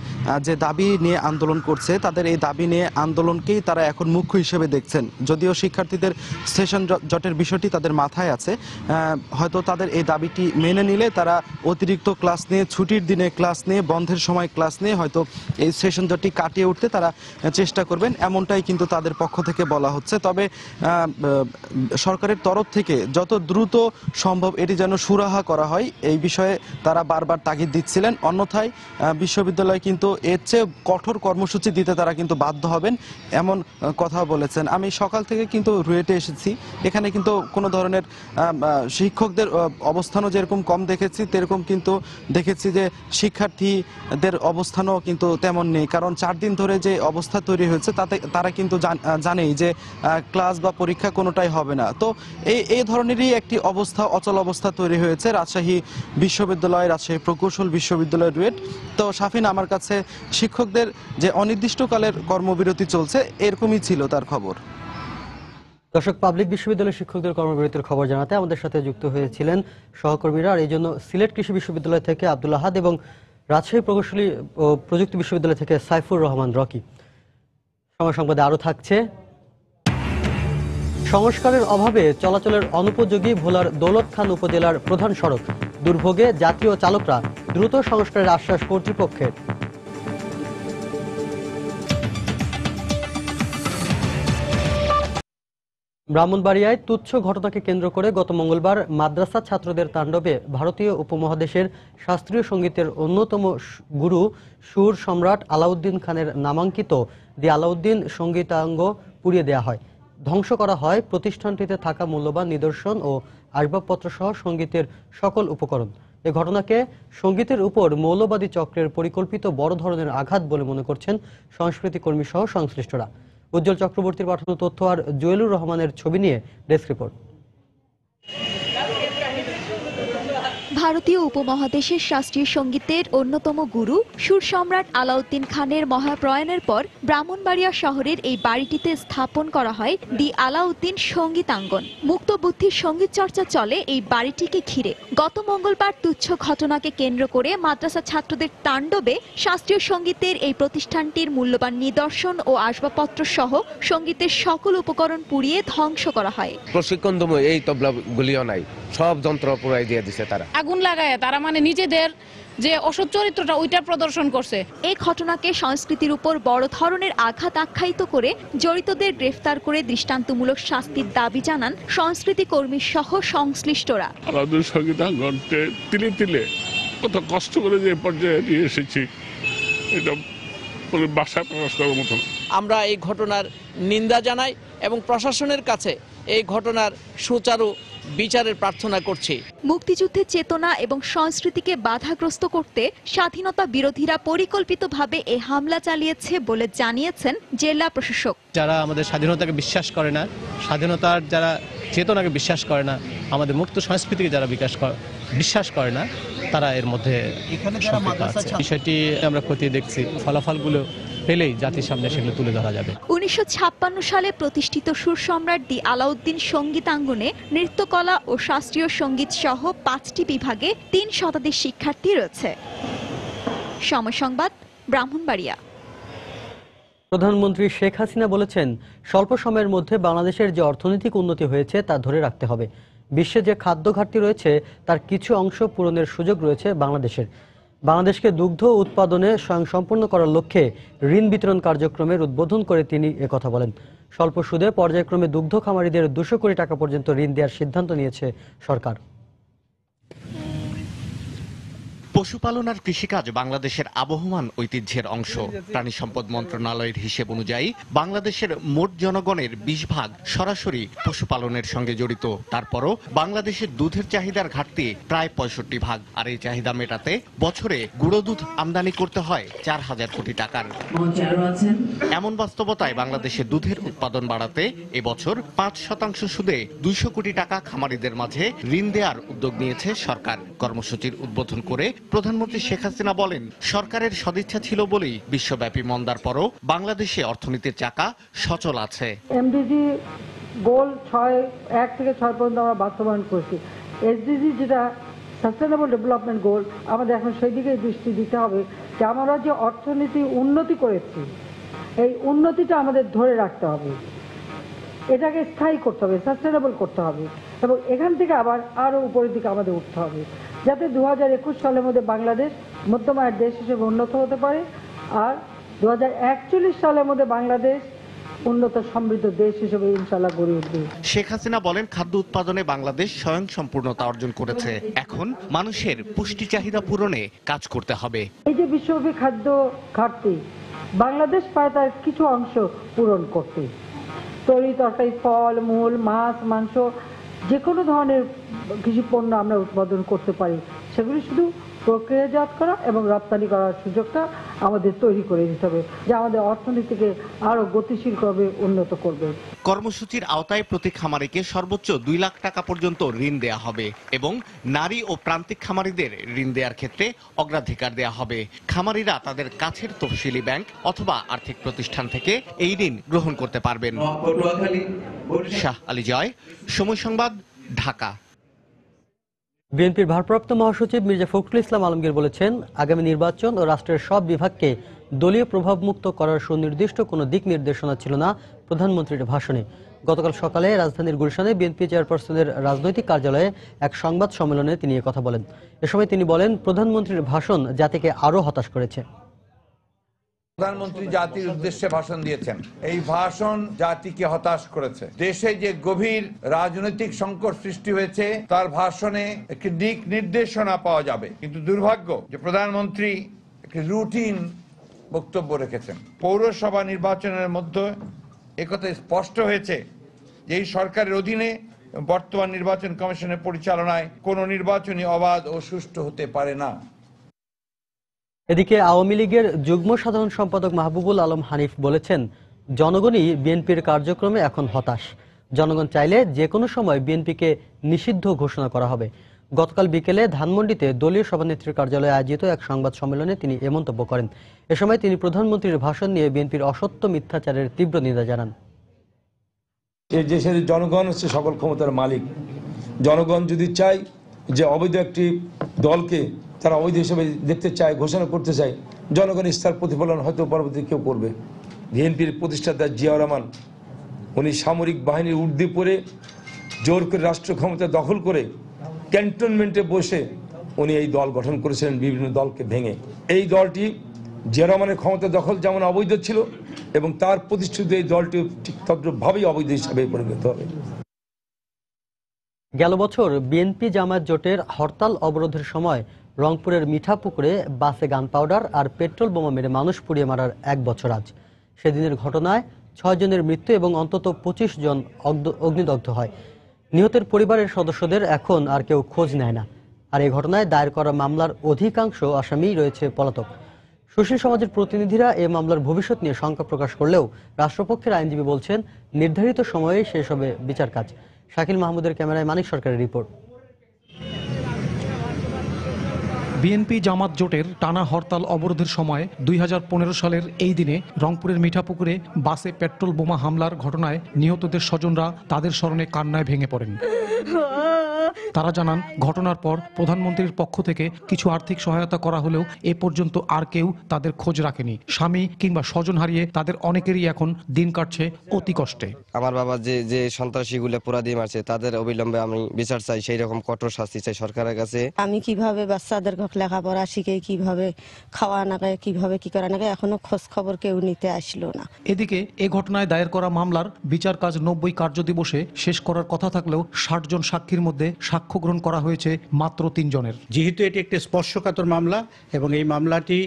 Speaker 14: যে দাবি নিয়ে আন্দোলন করছে, তাদের এই দাবি নিয়ে আন্দোলনকেই তারা এখন মুখ্য হিসেবে দেখছেন। যদিও শিক্ষার্থীদের সেশন জটের বিষয়টি তাদের মাথায় আছে, হয়তো তাদের এই দাবিটি মেনে নিলে তারা অতিরিক্ত ক্লাস নিয়ে, ছুটির দিনে ক্লাস নিয়ে, বন্ধের সময় ক্লাস নিয়ে হয়তো এই সেশন জটটি কাটিয়ে উঠতে তারা চেষ্টা করবেন, এমনটাই কিন্তু তাদের পক্ষ থেকে বলা হচ্ছে। তবে সরকারের তরফ থেকে যত দ্রুত সম্ভব এটি যেন সুরাহা করা হয় এই বিষয়ে তারা বারবার তাগিদ দিচ্ছিলেন। অন্যথায় বিশ্ববিদ্যালয় কিন্তু এর চেয়ে কঠোর কর্মসূচি দিতে তারা কিন্তু বাধ্য হবেন, এমন কথা বলেছেন। আমি সকাল থেকে কিন্তু রুয়েটে এসেছি, এখানে কিন্তু কোনো ধরনের শিক্ষকদের অবস্থানও যেরকম কম দেখেছি, তেরকম কিন্তু দেখেছি যে শিক্ষার্থীদের অবস্থানও কিন্তু তেমন নেই। কারণ 4 দিন ধরে যে অবস্থা তৈরি হয়েছে তাতে তারা কিন্তু জানেই যে ক্লাস বা পরীক্ষা কোনোটাই হবে না। তো এই ধরনেরই একটি অবস্থা, অচল অবস্থা তৈরি হয়েছে রাজশাহী বিশ্ববিদ্যালয়, রাজশাহী প্রকৌশল বিশ্ববিদ্যালয় রুয়েট। তো শাফিন, আমার কাছে শিক্ষকদের যে অনির্দিষ্টকালের কর্মবিরতি চলছে এরকমই ছিল তার খবর।
Speaker 1: দর্শক, পাবলিক বিশ্ববিদ্যালয়ের শিক্ষকদের কর্মবিরতির খবর জানাতে আমাদের সাথে যুক্ত হয়েছিলেন সহকর্মীরা। আর এই জন্য সিলেট কৃষি বিশ্ববিদ্যালয় থেকে আব্দুল আহাদ এবং রাজশাহী প্রকৌশলী ও প্রযুক্তি বিশ্ববিদ্যালয় থেকে সাইফুর রহমান রকি। সময় সংবাদে আরও থাকছে, সংস্কারের অভাবে চলাচলের অনুপযোগী ভোলার দৌলত খান উপজেলার প্রধান সড়ক, দুর্ভোগে জাতীয় চালকরা, দ্রুত সংস্কারের আশ্বাস কর্তৃপক্ষের। ব্রাহ্মণবাড়িয়ায় তুচ্ছ ঘটনাকে কেন্দ্র করে গত মঙ্গলবার মাদ্রাসা ছাত্রদের তাণ্ডবে ভারতীয় উপমহাদেশের শাস্ত্রীয় সঙ্গীতের অন্যতম গুরু সুর সম্রাট আলাউদ্দিন খানের নামাঙ্কিত দি আলাউদ্দিন সঙ্গীতাঙ্গ পুড়িয়ে দেওয়া হয়। ধ্বংস করা হয় প্রতিষ্ঠানটিতে থাকা মূল্যবান নিদর্শন ও আসবাবপত্র সহ সঙ্গীতের সকল উপকরণ। এ ঘটনাকে সঙ্গীতের উপর মৌলবাদী চক্রের পরিকল্পিত বড় ধরনের আঘাত বলে মনে করছেন সংস্কৃতি কর্মী সহ সংশ্লিষ্টরা। উজ্জ্বল চক্রবর্তীর পাঠানো তথ্য আর জুয়েলুর রহমানের ছবি নিয়ে ডেস্ক রিপোর্ট।
Speaker 15: ভারতীয় উপমহাদেশের শাস্ত্রীয় সঙ্গীতের অন্যতম গুরু সুর সম্রাট আলাউদ্দিন খানের মহাপ্রয়াণের পর ব্রাহ্মণবাড়িয়া শহরের এই বাড়িটিতে স্থাপন করা হয় দি আলাউদ্দিন সঙ্গীতাঙ্গন। মুক্ত বুদ্ধির সঙ্গীত চর্চা চলে এই বাড়িটিকে ঘিরে। গত মঙ্গলবার তুচ্ছ ঘটনাকে কেন্দ্র করে মাদ্রাসা ছাত্রদের তাণ্ডবে শাস্ত্রীয় সঙ্গীতের এই প্রতিষ্ঠানটির মূল্যবান নিদর্শন ও আসবাবপত্র সহ সঙ্গীতের সকল উপকরণ পুড়িয়ে ধ্বংস করা হয়।
Speaker 16: প্রশিক্ষণ দম এই তবলাগুলিও নাই, সব যন্ত্র পুরাই দিয়ে দিছে তারা।
Speaker 17: আগুন লাগায় তারা মানে নিজেদের যে অসৎ চরিত্রটা ওইটা প্রদর্শন করছে।
Speaker 15: এই ঘটনাকে সংস্কৃতির উপর বড় ধরনের আঘাত আখ্যায়িত করে জড়িতদের গ্রেফতার করে দৃষ্টান্তমূলক শাস্তির দাবি জানান সংস্কৃতি কর্মী সহ সংশ্লিষ্টরা।
Speaker 18: আলাউদ্দিন সঙ্গীতাঙ্গনকে তিলে তিলে কত কষ্ট করে যে পর্যায়ে নিয়ে এসেছি, এটা ভাষায় প্রকাশ করার মতো।
Speaker 19: আমরা এই ঘটনার নিন্দা জানাই এবং প্রশাসনের কাছে এই ঘটনার সুচারু বিচারের প্রার্থনা করছি।
Speaker 15: মুক্তিযুদ্ধের চেতনা এবং সংস্কৃতিকে বাধাগ্রস্ত করতে স্বাধীনতা বিরোধীরা পরিকল্পিতভাবে এই হামলা চালিয়েছে বলে জানিয়েছেন জেলা প্রশাসক।
Speaker 20: যারা আমাদের স্বাধীনতাকে বিশ্বাস করে না, স্বাধীনতার যারা চেতনাকে বিশ্বাস করে না, আমাদের মুক্ত সংস্কৃতিকে যারা বিশ্বাস করে না, তারা এর মধ্যে বিষয়টি আমরা খতিয়ে দেখছি। ফলাফলগুলো পেলেই জাতির সামনে সেগুলো তুলে ধরা যাবে।
Speaker 15: 1956 সালে প্রতিষ্ঠিত সুর সম্রাট দি আলাউদ্দিন সঙ্গীতাঙ্গনে নৃত্যকলা ও শাস্ত্রীয় সঙ্গীত সহ 5টি বিভাগে 3 শতাধিক শিক্ষার্থী রয়েছে। সময় সংবাদ, ব্রাহ্মণবাড়িয়া।
Speaker 1: প্রধানমন্ত্রী শেখ হাসিনা বলেছেন, স্বল্প সময়ের মধ্যে বাংলাদেশের যে অর্থনৈতিক উন্নতি হয়েছে তা ধরে রাখতে হবে। বিশ্বে যে খাদ্য ঘাটতি রয়েছে তার কিছু অংশ পূরণের সুযোগ রয়েছে বাংলাদেশের। বাংলাদেশকে দুগ্ধ উৎপাদনে স্বয়ংসম্পূর্ণ করার লক্ষ্যে ঋণ বিতরণ কার্যক্রমের উদ্বোধন করে তিনি একথা বলেন। স্বল্প সুদে পর্যায়ক্রমে দুগ্ধ খামারিদের 200 কোটি টাকা পর্যন্ত ঋণ দেওয়ার সিদ্ধান্ত নিয়েছে সরকার।
Speaker 21: পশুপালন আর কৃষিকাজ বাংলাদেশের আবহমান ঐতিহ্যের অংশ। প্রাণী সম্পদ মন্ত্রণালয়ের হিসেব অনুযায়ী বাংলাদেশের মোট জনগণের 20% সরাসরি পশুপালনের সঙ্গে জড়িত। তারপরও বাংলাদেশের দুধের চাহিদার ঘাটতি প্রায় 65%। আর এই চাহিদা মেটাতে বছরে গুঁড়ো দুধ আমদানি করতে হয় 4000 কোটি টাকার। এমন বাস্তবতায় বাংলাদেশে দুধের উৎপাদন বাড়াতে এবছর 5% সুদে 200 কোটি টাকা খামারিদের মাঝে ঋণ দেওয়ার উদ্যোগ নিয়েছে সরকার। কর্মসূচির উদ্বোধন করে প্রধানমন্ত্রী শেখ হাসিনা বলেন, সরকারের সদিচ্ছা ছিল বলেই বিশ্বব্যাপী মন্দার পরও বাংলাদেশে অর্থনীতির চাকা সচল আছে।
Speaker 22: এমডিজি গোল 1 থেকে 6 পর্যন্ত আমরা বাস্তবায়ন করছি। এসডিজি যেটা সাস্টেনেবল ডেভেলপমেন্ট গোল, আমাদের এখন সেই দিকেই দৃষ্টি দিতে হবে যে আমরা যে অর্থনীতি উন্নতি করেছি এই উন্নতিটা আমাদের ধরে রাখতে হবে, এটাকে স্থায়ী করতে হবে, সাস্টেনেবল করতে হবে এবং এখান থেকে আবার আরো উপরের দিকে আমাদের উঠতে হবে, যাতে 2021 সালের মধ্যে বাংলাদেশ মধ্যম আয়ের দেশ হিসেবে উন্নত হতে পারে আর 2041 সালের মধ্যে বাংলাদেশ উন্নত সমৃদ্ধ দেশ হিসেবে ইনশাআল্লাহ গড়ে উঠবে।
Speaker 21: শেখ হাসিনা বলেন, খাদ্য উৎপাদনে বাংলাদেশ স্বয়ংসম্পূর্ণতা অর্জন করেছে। এখন মানুষের পুষ্টি চাহিদা পূরণে কাজ করতে হবে।
Speaker 22: এই যে বিশ্বব্যাপী খাদ্য ঘাটতি, বাংলাদেশ পায় তার কিছু অংশ পূরণ করতে। তরি তরকারি, ফল মূল, মাছ, মাংস, যে কোনো ধরনের কৃষি পণ্য আমরা উৎপাদন করতে পারি, সেগুলি শুধু প্রক্রিয়াজাত করা এবং রপ্তানি করার সুযোগটা আমাদের তৈরি করে দিতে হবে, যা আমাদের অর্থনীতিকে আরো গতিশীল করবে, উন্নত করবে।
Speaker 21: কর্মসূচির আওতায় প্রতি খামারিকে সর্বোচ্চ 2 লাখ টাকা পর্যন্ত ঋণ দেয়া হবে এবং নারী ও প্রান্তিক খামারিদের ঋণ দেওয়ার ক্ষেত্রে অগ্রাধিকার দেয়া হবে। খামারিরা তাদের কাছের তফসিলি ব্যাংক অথবা আর্থিক প্রতিষ্ঠান থেকে এই ঋণ গ্রহণ করতে পারবেন। শাহ আলী জয়, সময় সংবাদ, ঢাকা।
Speaker 1: বিএনপির ভারপ্রাপ্ত মহাসচিব মির্জা ফখরুল ইসলাম আলমগীর বলেছেন, আগামী নির্বাচন ও রাষ্ট্রের সব বিভাগকে দলীয় প্রভাবমুক্ত করার সুনির্দিষ্ট কোনো দিক নির্দেশনা ছিল না প্রধানমন্ত্রীর ভাষণে। গতকাল সকালে রাজধানীর গুলশানে বিএনপি চেয়ারপারসনের রাজনৈতিক কার্যালয়ে এক সংবাদ সম্মেলনে তিনি কথা বলেন। এ সময় তিনি বলেন, প্রধানমন্ত্রীর ভাষণ জাতিকে আরও হতাশ করেছে।
Speaker 2: প্রধানমন্ত্রী জাতির উদ্দেশ্যে ভাষণ দিয়েছেন, এই ভাষণ জাতিকে হতাশ করেছে। দেশে যে গভীর রাজনৈতিক সংকট সৃষ্টি হয়েছে তার ভাষণে একটি দিক নির্দেশনা পাওয়া যাবে, কিন্তু দুর্ভাগ্য যে প্রধানমন্ত্রী একটি রুটিন বক্তব্য রেখেছেন। পৌরসভা নির্বাচনের মধ্যে একথা স্পষ্ট হয়েছে যে এই সরকারের অধীনে বর্তমান নির্বাচন কমিশনের পরিচালনায় কোনো নির্বাচনই অবাধ ও সুষ্ঠু হতে পারে না।
Speaker 1: এদিকে আওয়ামী লীগের যুগ্ম সাধারণ সম্পাদক মাহবুবুল আলম হানিফ বলেছেন, জনগণই বিএনপির কার্যক্রমে এখন হতাশ। জনগণ চাইলে যে কোনো সময় বিএনপিকে নিষিদ্ধ ঘোষণা করা হবে। গতকাল বিকেলে ধানমন্ডিতে দলীয় সভানেত্রীর কার্যালয়ে আয়োজিত এক সংবাদ সম্মেলনে তিনি এ মন্তব্য করেন। এ সময় তিনি প্রধানমন্ত্রীর ভাষণ নিয়ে বিএনপির অসত্য মিথ্যাচারের তীব্র নিন্দা জানান।
Speaker 4: এই দেশের জনগণ হচ্ছে সকল ক্ষমতার মালিক। জনগণ যদি চায় যে অবৈধ একটি দলকে তারা অবৈধ হিসেবে দেখতে চায়, ঘোষণা করতে চায়, জনগণ ইচ্ছার প্রতিফলন হয়তো পরবর্তী কেউ করবে। বিএনপির প্রতিষ্ঠাতা জিয়াউর রহমান উনি সামরিক বাহিনীর ঊর্ধ্বে পড়ে জোর করে রাষ্ট্র ক্ষমতা দখল করে ক্যান্টনমেন্টে বসে উনি এই দল গঠন করেছিলেন বিভিন্ন দলকে ভেঙে। এই দলটি জিয়াউর রহমানের ক্ষমতা দখল যেমন অবৈধ ছিল এবং তার প্রতিষ্ঠিত এই দলটি ঠিক তদ্রুপভাবেই অবৈধ হিসাবে পরিণত হবে।
Speaker 1: গেল বছর বিএনপি জামায়াত জোটের হরতাল অবরোধের সময় রংপুরের মিঠাপুকুরে বাসে গান পাউডার আর পেট্রোল বোমা মেরে মানুষ পুড়িয়ে মারার 1 বছর আজ। সেদিনের ঘটনায় 6 জনের মৃত্যু এবং অন্তত 25 জন অগ্নিদগ্ধ হয়। নিহতের পরিবারের সদস্যদের এখন আর কেউ খোঁজ নেয় না। আর এই ঘটনায় দায়ের করা মামলার অধিকাংশ আসামিই রয়েছে পলাতক। সুশীল সমাজের প্রতিনিধিরা এই মামলার ভবিষ্যৎ নিয়ে শঙ্কা প্রকাশ করলেও রাষ্ট্রপক্ষের আইনজীবী বলছেন, নির্ধারিত সময়ে শেষ হবে বিচার কাজ। শাকিল মাহমুদের ক্যামেরায় মানিক সরকারের রিপোর্ট।
Speaker 23: বিএনপি জামাত জোটের টানা হরতাল অবরোধের সময় 2015 সালের এই দিনে রংপুরের মিঠাপুকুরে বাসে পেট্রোল বোমা হামলার ঘটনায় নিহতদের স্বজনরা তাদের স্মরণে কান্নায় ভেঙে পড়েন। তারা জানান, ঘটনার পর প্রধানমন্ত্রীর পক্ষ থেকে কিছু আর্থিক সহায়তা করা হলেও এ পর্যন্ত আর কেউ তাদের খোঁজ রাখেনি। স্বামী কিংবা স্বজন হারিয়ে তাদের অনেকেরই এখন দিন কাটছে অতি কষ্টে।
Speaker 24: আমার বাবা যে সন্ত্রাসীগুলো পোড়া দিয়ে মারছে তাদের অবিলম্বে আমি বিচার চাই, সেই রকম কঠোর শাস্তি চাই সরকারের কাছে।
Speaker 25: আমি কিভাবে বাচ্চাদের লেখাপড়া শিখে, কিভাবে খাওয়া নাগায়, কিভাবে কি করা নাগায়, এখনো খোঁজ খবর কেউ নিতে আসলো না।
Speaker 23: এদিকে এ ঘটনায় দায়ের করা মামলার বিচার কাজ 90 কার্যদিবসে শেষ করার কথা থাকলেও 60 জন সাক্ষীর মধ্যে সাক্ষ্য গ্রহণ করা হয়েছে মাত্র 3 জনের।
Speaker 26: যেহেতু এটি একটি স্পর্শকাতর মামলা এবং এই মামলাটি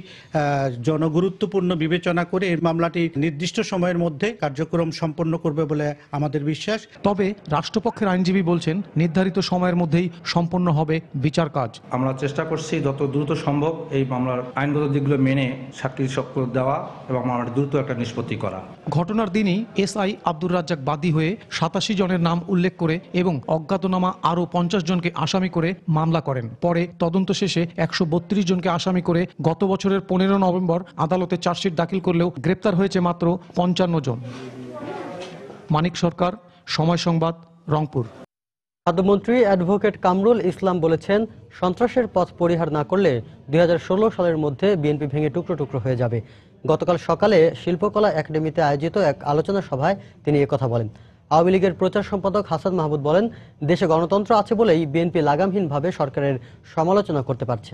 Speaker 26: জনগুরুত্বপূর্ণ বিবেচনা করে এই মামলাটি নির্দিষ্ট সময়ের মধ্যে কার্যক্রম সম্পন্ন করবে বলে আমাদের বিশ্বাস।
Speaker 23: তবে রাষ্ট্রপক্ষের আইনজীবী বলছেন, নির্ধারিত সময়ের মধ্যেই সম্পন্ন হবে বিচার কাজ।
Speaker 27: আমরা চেষ্টা করছি যত দ্রুত সম্ভব এই মামলার আইনগত দিকগুলো মেনে সাক্ষী সাক্ষ্য দেওয়া এবং মামলার দ্রুত একটা নিষ্পত্তি করা।
Speaker 23: ঘটনার দিনই এসআই আব্দুর রাজ্জাক বাদী হয়ে 87 জনের নাম উল্লেখ করে এবং অজ্ঞাতনামা আরও 50 জনকে আসামি করে মামলা করেন। পরে তদন্ত শেষে 132 জনকে আসামি করে গত বছরের 15 নভেম্বর আদালতে চার্জশিট দাখিল করলেও গ্রেপ্তার হয়েছে মাত্র 55 জন। মানিক সরকার, সময় সংবাদ, রংপুর।
Speaker 1: খাদ্যমন্ত্রী অ্যাডভোকেট কামরুল ইসলাম বলেছেন, সন্ত্রাসের পথ পরিহার না করলে 2016 সালের মধ্যে বিএনপি ভেঙে টুকরো টুকরো হয়ে যাবে। গতকাল সকালে শিল্পকলা একাডেমিতে আয়োজিত এক আলোচনা সভায় তিনি একথা বলেন। আওয়ামী লীগের প্রচার সম্পাদক হাসান মাহমুদ বলেন, দেশে গণতন্ত্র আছে বলেই বিএনপি লাগামহীনভাবে সরকারের সমালোচনা করতে পারছে।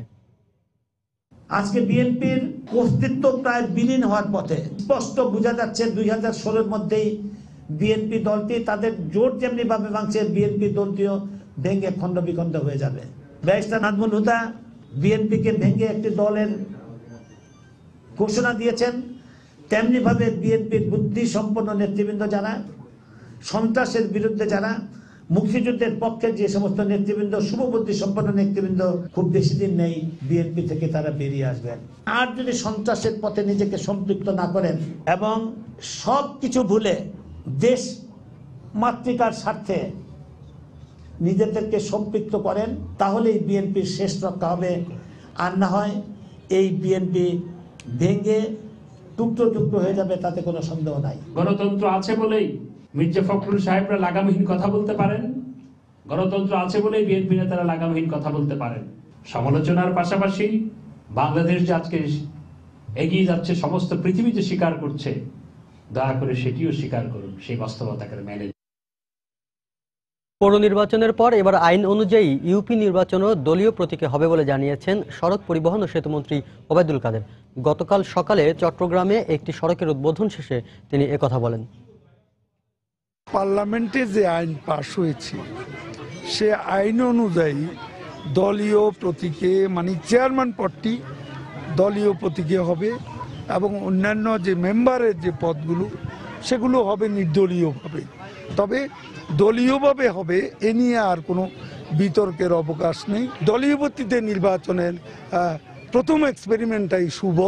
Speaker 28: আজকে বিএনপির অস্তিত্ব প্রায় বিলীন হওয়ার পথে। স্পষ্ট বোঝা যাচ্ছে 2016-এর মধ্যেই বিএনপি দলটি তাদের জোট যেমনি ভাবে ভাঙছে, বিএনপি দলটিও ভেঙে খণ্ড বিখণ্ড হয়ে যাবে। ব্যারিস্টার নাজমুল হুদা বিএনপিকে ভেঙে একটি দলের ঘোষণা দিয়েছেন, তেমনি ভাবে বিএনপির বুদ্ধি সম্পন্ন নেতৃবৃন্দ যারা সন্ত্রাসের বিরুদ্ধে যারা, মুক্তিযুদ্ধের পক্ষে যে সমস্ত নেতৃবৃন্দ, শুভবুদ্ধি সম্পন্ন নেতৃবৃন্দ, খুব বেশি দিন নেই বিএনপি থেকে তারা বেরিয়ে আসবেন। আর যদি সন্ত্রাসের পথে নিজেকে সম্পৃক্ত না করেন এবং সব কিছু ভুলে দেশ মাতৃকার স্বার্থে নিজেদেরকে সম্পৃক্ত করেন, তাহলেই বিএনপির শেষ রক্ষা হবে। আর না হয় এই বিএনপি ভেঙে টুকরো টুকরো হয়ে যাবে, তাতে কোনো সন্দেহ নাই।
Speaker 3: গণতন্ত্র আছে বলেই মির্জা ফখরুল সাহেবরা লাগামহীন কথা বলতে পারেন, গণতন্ত্র আছে বলেই বিএনপি নেতারা লাগামহীন কথা বলতে পারেন। সমালোচনার পাশাপাশি বাংলাদেশ যে আজকে এগিয়ে যাচ্ছে, সমস্ত পৃথিবী যে স্বীকার করছে, দয়া করে সেটিও স্বীকার করুন, সেই বাস্তবতাকে মেনে।
Speaker 1: পৌর নির্বাচনের পর এবার আইন অনুযায়ী ইউপি নির্বাচনও দলীয় প্রতীকে হবে বলে জানিয়েছেন সড়ক পরিবহন ও সেতুমন্ত্রী ওবায়দুল কাদের। গতকাল সকালে চট্টগ্রামে একটি সড়কের উদ্বোধন শেষে তিনি একথা বলেন।
Speaker 5: পার্লামেন্টে যে আইন পাশ হয়েছে সে আইন অনুযায়ী দলীয় প্রতীকে, মানে চেয়ারম্যান পদটি দলীয় প্রতীকে হবে এবং অন্যান্য যে মেম্বারের যে পদগুলো সেগুলো হবে নির্দলীয়ভাবে। তবে দলীয়ভাবে হবে এ নিয়ে আর কোনো বিতর্কের অবকাশ নেই। দলীয় ভিত্তিতে নির্বাচনের প্রথম এক্সপেরিমেন্টটাই শুভ,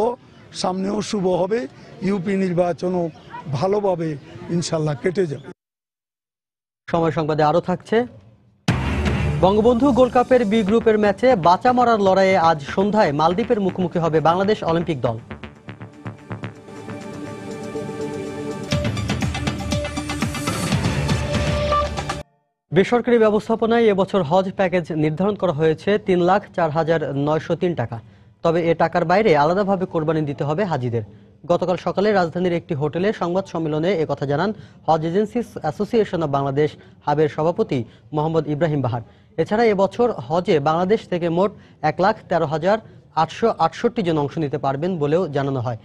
Speaker 5: সামনেও শুভ হবে। ইউপি নির্বাচনও ভালোভাবে ইনশাল্লাহ কেটে যাবে।
Speaker 1: সময় সংবাদে আরও থাকছে, বঙ্গবন্ধু গোল্ড কাপের বি গ্রুপের ম্যাচে বাঁচা মরার লড়াইয়ে আজ সন্ধ্যায় মালদ্বীপের মুখোমুখি হবে বাংলাদেশ অলিম্পিক দল। বেসরকারি ব্যবস্থাপনায় এবছর হজ প্যাকেজ নির্ধারণ করা হয়েছে ৩,০৪,৯০৩ টাকা। তবে এ টাকার বাইরে আলাদাভাবে কোরবানি দিতে হবে হাজিদের। গতকাল সকালে রাজধানীর একটি হোটেলে সংবাদ সম্মেলনে একথা জানান হজ এজেন্সিস অ্যাসোসিয়েশন অব বাংলাদেশ হাবের সভাপতি মোহাম্মদ ইব্রাহিম বাহার। এছাড়া এবছর হজে বাংলাদেশ থেকে মোট ১,১৩,৮৬৮ জন অংশ নিতে পারবেন বলেও জানানো হয়,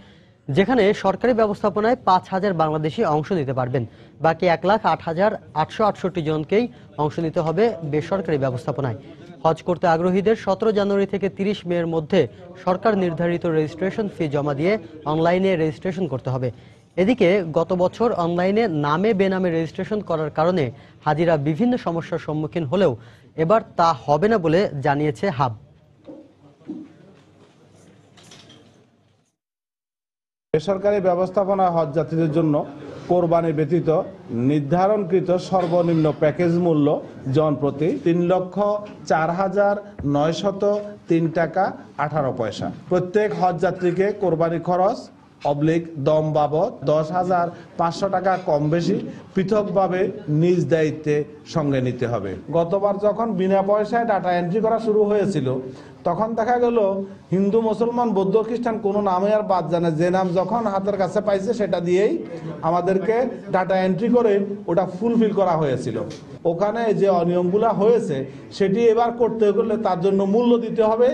Speaker 1: যেখানে সরকারি ব্যবস্থাপনায় ৫,০০০ বাংলাদেশি অংশ নিতে পারবেন। বাকি ১,০৮,৮৬৮ জনকেই অংশ নিতে হবে বেসরকারি ব্যবস্থাপনায়। হজ করতে আগ্রহীদের ১৭ জানুয়ারি থেকে ৩০ মের মধ্যে সরকার নির্ধারিত রেজিস্ট্রেশন ফি জমা দিয়ে অনলাইনে রেজিস্ট্রেশন করতে হবে। এদিকে গত বছর অনলাইনে নামে বেনামে রেজিস্ট্রেশন করার কারণে হাজিরা বিভিন্ন সমস্যার সম্মুখীন হলেও এবার তা হবে না বলে জানিয়েছে হাব।
Speaker 6: বেসরকারি ব্যবস্থাপনা হজ যাত্রীদের জন্য কোরবানি ব্যতীত নির্ধারণকৃত সর্বনিম্ন প্যাকেজ মূল্য জনপ্রতি ৩,০৪,৯০৩ টাকা 18 পয়সা। প্রত্যেক হজ যাত্রীকে কোরবানি খরচ দম বাবদ 10,৫০০ টাকা কম বেশি পৃথকভাবে নিজ দায়িত্বে সঙ্গে নিতে হবে। গতবার যখন বিনা পয়সায় ডাটা এন্ট্রি করা শুরু হয়েছিল তখন দেখা গেল হিন্দু, মুসলমান, বৌদ্ধ, খ্রিস্টান কোনো নামে আর বাদ জানে, যে নাম যখন হাতের কাছে পাইছে সেটা দিয়েই আমাদেরকে ডাটা এন্ট্রি করে ওটা ফুলফিল করা হয়েছিল। ওখানে যে অনিয়মগুলো হয়েছে সেটি এবার করতে গেলে তার জন্য মূল্য দিতে হবে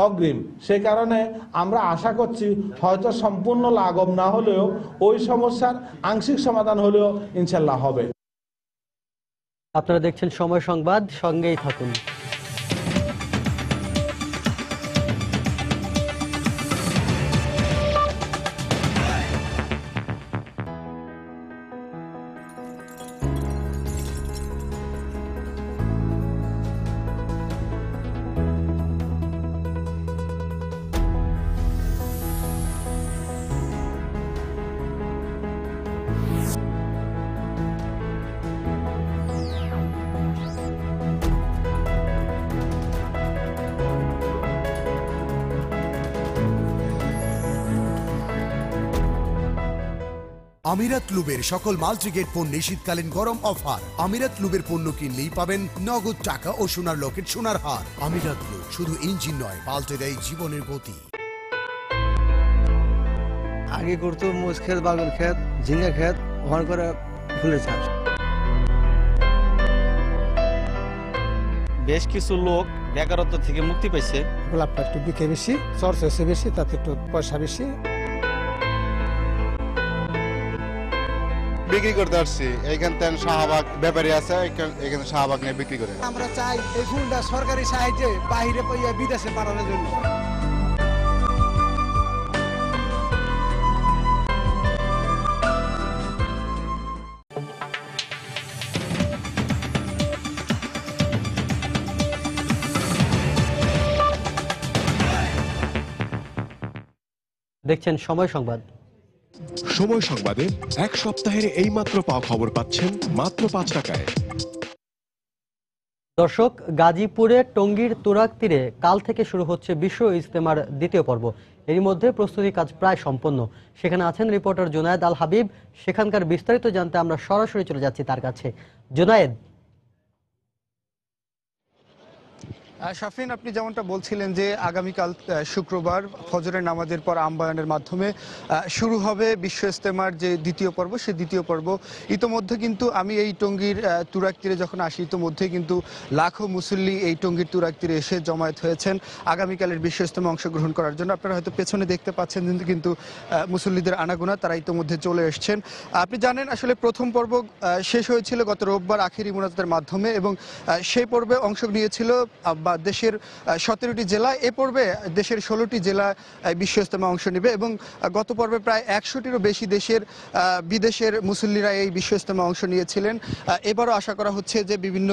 Speaker 6: অগ্রিম। সেই কারণে আমরা আশা করছি হয়তো সম্পূর্ণ লাঘব না হলেও ওই সমস্যার আংশিক সমাধান হলেও ইনশাল্লাহ হবে।
Speaker 1: আপনারা দেখছেন সময় সংবাদ, সঙ্গেই থাকুন।
Speaker 7: আমিরাত লুবের সকল মাল্টিগেট পণ্যে শীতকালীন গরম অফার। আমিরাত লুবের পণ্য কিনলেই পাবেন নগদ টাকা ও সোনার লকেট, সোনার হার। আমিরাত লুব, শুধু ইঞ্জিন নয়, পাল্টে দেয় জীবনের গতি।
Speaker 8: আগে করতো মোষ ক্ষেত, বাগান ক্ষেত, ঝিঙ্গা ক্ষেত, ওখান করে ফুলের চাষ।
Speaker 9: বেশ কিছু লোক বেকারত্ব থেকে মুক্তি পাইছে।
Speaker 8: গোলাপটা একটু বিকে বেশি, চর্চা বেশি, তাতে একটু পয়সা বেশি।
Speaker 10: বিক্রি করতে আসছি, এইখান থেকে শাহবাগ ব্যাপারী আছে, এখানে শাহবাগ নিয়ে বিক্রি করে।
Speaker 8: আমরা চাই এই ফুলটা সরকারি সাহায্যে বাইরে পাইয়া বিদেশে পাঠানোর জন্য।
Speaker 1: দেখছেন সময় সংবাদ।
Speaker 11: সময় সংবাদে এক সপ্তাহের এই মাত্র পাওয়া খবর পাচ্ছেন মাত্র 5 টাকায়।
Speaker 1: দর্শক, গাজীপুরে টঙ্গীর তুরাগ তীরে কাল থেকে শুরু হচ্ছে বিশ্ব ইজতেমার দ্বিতীয় পর্ব। এরই মধ্যে প্রস্তুতি কাজ প্রায় সম্পন্ন। সেখানে আছেন রিপোর্টার জুনায়েদ আল হাবিব। সেখানকার বিস্তারিত জানতে আমরা সরাসরি চলে যাচ্ছি তার কাছে। জুনায়েদ।
Speaker 12: শাফিন, আপনি যেমনটা বলছিলেন যে আগামীকাল শুক্রবার ফজরের নামাজের পর আহ্বায়নের মাধ্যমে শুরু হবে বিশ্ব ইজতেমার যে দ্বিতীয় পর্ব, সেই দ্বিতীয় পর্ব। ইতোমধ্যে কিন্তু আমি এই টঙ্গীর তুরাগ তীরে যখন আসি, ইতোমধ্যে কিন্তু লাখো মুসল্লি এই টঙ্গীর তুরাগ তীরে এসে জমায়েত হয়েছেন আগামীকালের বিশ্ব ইজতেমা অংশগ্রহণ করার জন্য। আপনারা হয়তো পেছনে দেখতে পাচ্ছেন কিন্তু মুসল্লিদের আনাগোনা, তারা ইতোমধ্যে চলে এসছেন। আপনি জানেন আসলে প্রথম পর্ব শেষ হয়েছিল গত রোববার আখেরি মুনাজাতের মাধ্যমে, এবং সেই পর্বে অংশ নিয়েছিল দেশের 17টি জেলা। এ পর্বে দেশের 16টি জেলা বিশ্ব ইজতেমা অংশ নেবে, এবং গত পর্বে প্রায় 100টিরও বেশি বিদেশের মুসল্লিরা এই বিশ্ব ইজতেমা অংশ নিয়েছিলেন। এবারও আশা করা হচ্ছে যে বিভিন্ন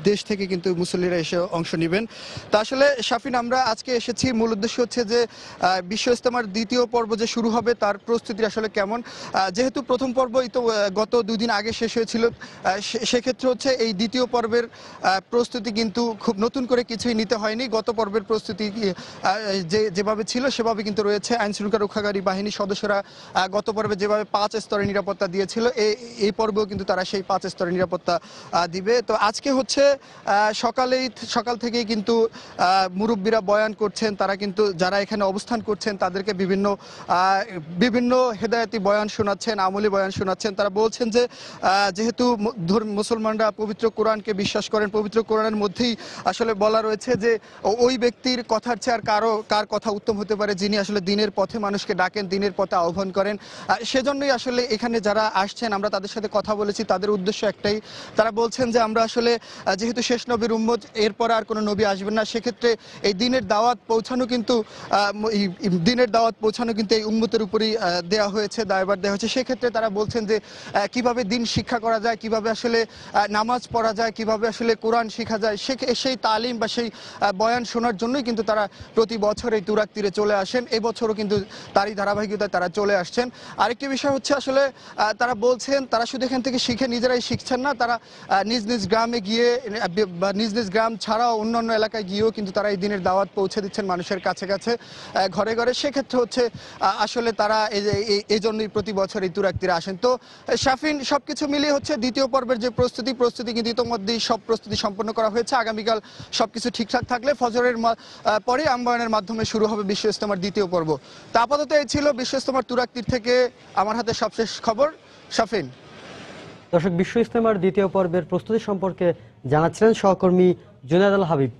Speaker 12: দেশ থেকে কিন্তু মুসল্লিরা এসে অংশ নেবেন। তা আসলে শাফিন, আমরা আজকে এসেছি, মূল উদ্দেশ্য হচ্ছে যে বিশ্ব ইজতেমার দ্বিতীয় পর্ব যে শুরু হবে তার প্রস্তুতি আসলে কেমন। যেহেতু প্রথম পর্বই তো গত 2 দিন আগে শেষ হয়েছিল, সেক্ষেত্রে হচ্ছে এই দ্বিতীয় পর্বের প্রস্তুতি কিন্তু খুব নতুন করে কিছুই নিতে হয়নি। গত পর্বের প্রস্তুতি যেভাবে ছিল সেভাবে কিন্তু রয়েছে। আইন শৃঙ্খলা রক্ষাকারী বাহিনীর সদস্যরা গত পর্বে যেভাবে 5 স্তরের নিরাপত্তা দিয়েছিল, এই পর্বেও কিন্তু তারা সেই 5 স্তরের নিরাপত্তা দিবে। তো আজকে হচ্ছে সকাল থেকেই কিন্তু মুরব্বীরা বয়ান করছেন, তারা কিন্তু যারা এখানে অবস্থান করছেন তাদেরকে বিভিন্ন হেদায়েতি বয়ান শোনাচ্ছেন, আমলি বয়ান শোনাচ্ছেন। তারা বলছেন যে যেহেতু মুসলমানরা পবিত্র কোরআনকে বিশ্বাস করেন, পবিত্র কোরআনের মধ্যেই আসলে বলা রয়েছে যে ওই ব্যক্তির কথার চেয়ে আর কার কথা উত্তম হতে পারে যিনি আসলে দিনের পথে মানুষকে ডাকেন, দিনের পথে আহ্বান করেন। সেজন্যই আসলে এখানে যারা আসছেন, আমরা তাদের সাথে কথা বলেছি, তাদের উদ্দেশ্য একটাই। তারা বলছেন যে আমরা আসলে যেহেতু শেষ নবীর উম্মত, এরপর আর কোনো নবী আসবেন না, সেক্ষেত্রে এই দিনের দাওয়াত পৌঁছানো কিন্তু এই উম্মতের উপরই দেওয়া হয়েছে, দায়ভার দেওয়া হয়েছে। সেক্ষেত্রে তারা বলছেন যে কিভাবে দিন শিক্ষা করা যায়, কিভাবে আসলে নামাজ পড়া যায়, কিভাবে আসলে কোরআন শেখা যায়, সেই তালিম বা সেই বয়ান শোনার জন্যই কিন্তু তারা প্রতি বছর এই তুরাগ তীরে চলে আসেন। এবছরও কিন্তু তারই ধারাবাহিকতায় তারা চলে আসছেন। আরেকটি বিষয় হচ্ছে আসলে তারা বলছেন তারা শুধু এখান থেকে শিখে নিজেরাই শিখছেন না, তারা নিজ নিজ গ্রামে গিয়ে বা নিজ নিজ গ্রাম ছাড়াও অন্যান্য এলাকায় গিয়েও কিন্তু তারা এই দিনের দাওয়াত পৌঁছে দিচ্ছেন মানুষের কাছে কাছে, ঘরে ঘরে। সেক্ষেত্রে হচ্ছে আসলে তারা এই জন্যই প্রতি বছর এই তুরাগ তীরে আসেন। তো শাফিন, সবকিছু মিলিয়ে হচ্ছে দ্বিতীয় পর্বের যে প্রস্তুতি কিন্তু ইতিমধ্যেই সব প্রস্তুতি সম্পন্ন করা হয়েছে। আগামীকাল সবকিছু ঠিকঠাক থাকলে ফজরের পরে আহ্বায়নের মাধ্যমে শুরু হবে বিশ্ব ইজতেমার দ্বিতীয় পর্ব। তা আপাতত এই ছিল বিশ্ব ইজতেমার তুরাগ তীর থেকে আমার হাতে সবশেষ খবর। শাফিন।
Speaker 1: দর্শক, বিশ্ব ইজতেমার দ্বিতীয় পর্বের প্রস্তুতি সম্পর্কে জানাচ্ছিলেন সহকর্মী জুনায়েদ আল হাবিব।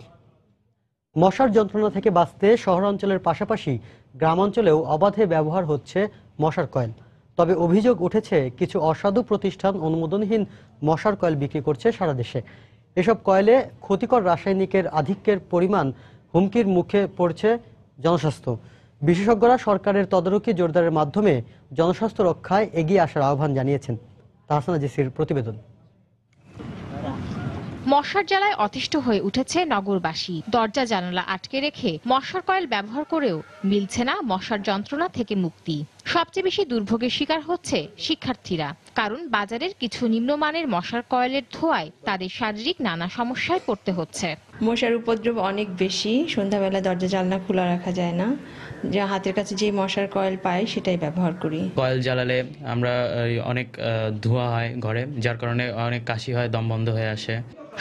Speaker 1: মশার যন্ত্রণা থেকে বাঁচতে শহরাঞ্চলের পাশাপাশি গ্রামাঞ্চলেও অবাধে ব্যবহার হচ্ছে মশার কয়েল। তবে অভিযোগ উঠেছে কিছু অসাধু প্রতিষ্ঠান অনুমোদনহীন মশার কয়েল বিক্রি করছে সারা দেশে। এসব কয়েলে ক্ষতিকর রাসায়নিকের আধিক্যের পরিমাণ হুমকির মুখে পড়ছে জনস্বাস্থ্য। বিশেষজ্ঞরা সরকারের তদারকি জোরদারের মাধ্যমে জনস্বাস্থ্য রক্ষায় এগিয়ে আসার আহ্বান জানিয়েছেন। তাহসানা জিসির প্রতিবেদন।
Speaker 13: মশার জ্বালায় অতিষ্ঠ হয়ে উঠেছে নগরবাসী। দরজা জানালা আটকে রেখে মশার কয়েল ব্যবহার করেও মিলছে না মশার যন্ত্রণা থেকে মুক্তি। সবচেয়ে বেশি দুর্ভোগের শিকার হচ্ছে শিক্ষার্থীরা, কারণ বাজারের কিছু নিম্নমানের মশার কয়েলের ধোঁয়ায় তাদের শারীরিক নানা সমস্যায় পড়তে হচ্ছে।
Speaker 14: মশার উপদ্রব অনেক বেশি। সন্ধ্যাবেলা দরজা জানলা খোলা রাখা যায় না, যে হাতের কাছে যে মশার কয়েল পাই সেটাই ব্যবহার করি।
Speaker 16: কয়েল জ্বালালে আমরা অনেক ধোঁয়া হয় ঘরে, যার কারণে অনেক কাশি হয়, দম বন্ধ হয়ে আসে।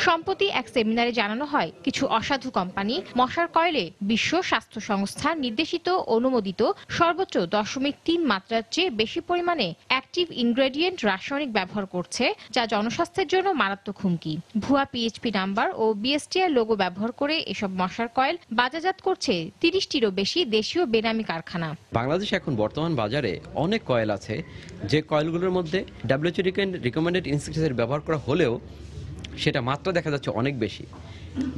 Speaker 13: সম্প্রতি এক সেমিনারে জানানো হয় কিছু অসাধু কোম্পানি মশার কয়েলে বিশ্ব স্বাস্থ্য সংস্থা নির্দেশিত অনুমোদিত সর্বোচ্চ 0.3 মাত্রার চেয়ে বেশি পরিমাণে অ্যাক্টিভ ইনগ্রেডিয়েন্ট রাসায়নিক ব্যবহার করছে, যা জনস্বাস্থ্যের জন্য মারাত্মক হুমকি। ভুয়া পিএইচপি নাম্বার ও বিএসটিআই লোগো ব্যবহার করে এসব মশার কয়েল বাজারজাত করছে 30টিরও বেশি দেশীয় বেনামি কারখানা।
Speaker 17: বাংলাদেশে এখন বর্তমান বাজারে অনেক কয়েল আছে, যে কয়েলগুলোর মধ্যে WHO রিকমেন্ডেড ইনসেক্টিসাইড ব্যবহার করা হলেও সেটা মাত্রা দেখা যাচ্ছে অনেক বেশি।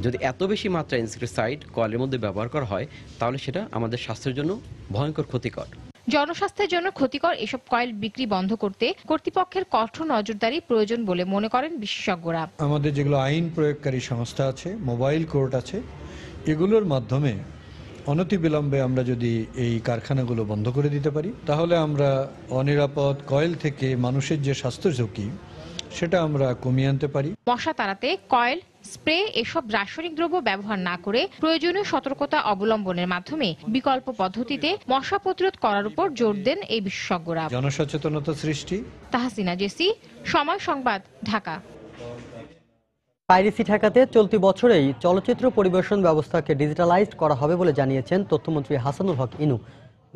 Speaker 17: যদি এত বেশি মাত্রা ইনসেক্টিসাইড কয়েলের মধ্যে ব্যবহার করা হয়, তাহলে সেটা আমাদের স্বাস্থ্যের জন্য ভয়ঙ্কর ক্ষতিকর।
Speaker 13: জনস্বাস্থ্যের জন্য ক্ষতিকর এসব কয়েল বিক্রি বন্ধ করতে কর্তৃপক্ষের কঠোর নজরদারি প্রয়োজন বলে মনে করেন বিশেষজ্ঞরা।
Speaker 18: আমাদের যেগুলো আইন প্রয়োগকারী সংস্থা আছে, মোবাইল কোর্ট আছে, এগুলোর মাধ্যমে
Speaker 2: অনতিবিলম্বে আমরা যদি এই কারখানাগুলো বন্ধ করে দিতে পারি তাহলে আমরা অনিরাপদ কয়েল থেকে মানুষের যে স্বাস্থ্য ঝুঁকি সেটা আমরা কমিয়ে আনতে পারি।
Speaker 13: মশা তাড়াতে কয়েল, স্প্রে এসব রাসায়নিক দ্রব্য ব্যবহার না করে প্রয়োজনীয় সতর্কতা অবলম্বনের মাধ্যমে বিকল্প পদ্ধতিতে মশা প্রতিরোধ করার উপর জোর দেন এই বিশেষজ্ঞরা।
Speaker 2: জনসচেতনতা সৃষ্টি।
Speaker 13: তাহসিনা জেসি, সময় সংবাদ, ঢাকা।
Speaker 1: পাইরেসি ঠেকাতে চলতি বছরেই চলচ্চিত্র পরিবেশন ব্যবস্থাকে ডিজিটালাইজড করা হবে বলে জানিয়েছেন তথ্যমন্ত্রী হাসানুল হক ইনু।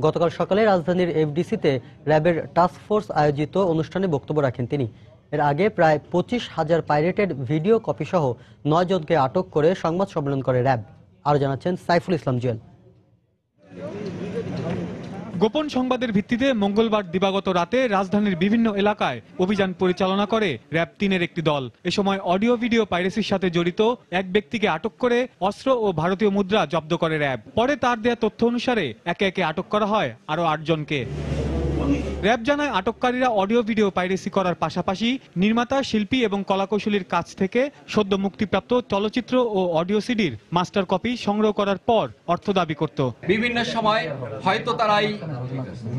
Speaker 1: গতকাল সকালে রাজধানীর এফডিসিতে র্যাবের টাস্ক ফোর্স আয়োজিত অনুষ্ঠানে বক্তব্য রাখেন তিনি। এর আগে প্রায় 25,000 পাইরেটেড ভিডিও কপি সহ 9 জনকে আটক করে সংবাদ সম্মেলন করে র্যাব। আরও জানাচ্ছেন সাইফুল ইসলাম জুয়েল।
Speaker 4: গোপন সংবাদের ভিত্তিতে মঙ্গলবার দিবাগত রাতে রাজধানীর বিভিন্ন এলাকায় অভিযান পরিচালনা করে র্যাব 3-এর একটি দল। এ সময় অডিও ভিডিও পাইরেসির সাথে জড়িত এক ব্যক্তিকে আটক করে অস্ত্র ও ভারতীয় মুদ্রা জব্দ করে র্যাব। পরে তার দেয়া তথ্য অনুসারে একে একে আটক করা হয় আরও 8 জনকে। র্যাব জানায় আটককারীরা অডিও ভিডিও পাইরেসি করার পাশাপাশি নির্মাতা, শিল্পী এবং কলাকৌশলীর কাছ থেকে সদ্য মুক্তিপ্রাপ্ত চলচ্চিত্র ও অডিও সিডির মাস্টার কপি সংগ্রহ করার পর অর্থ দাবি করত।
Speaker 15: বিভিন্ন সময় হয়তো তারাই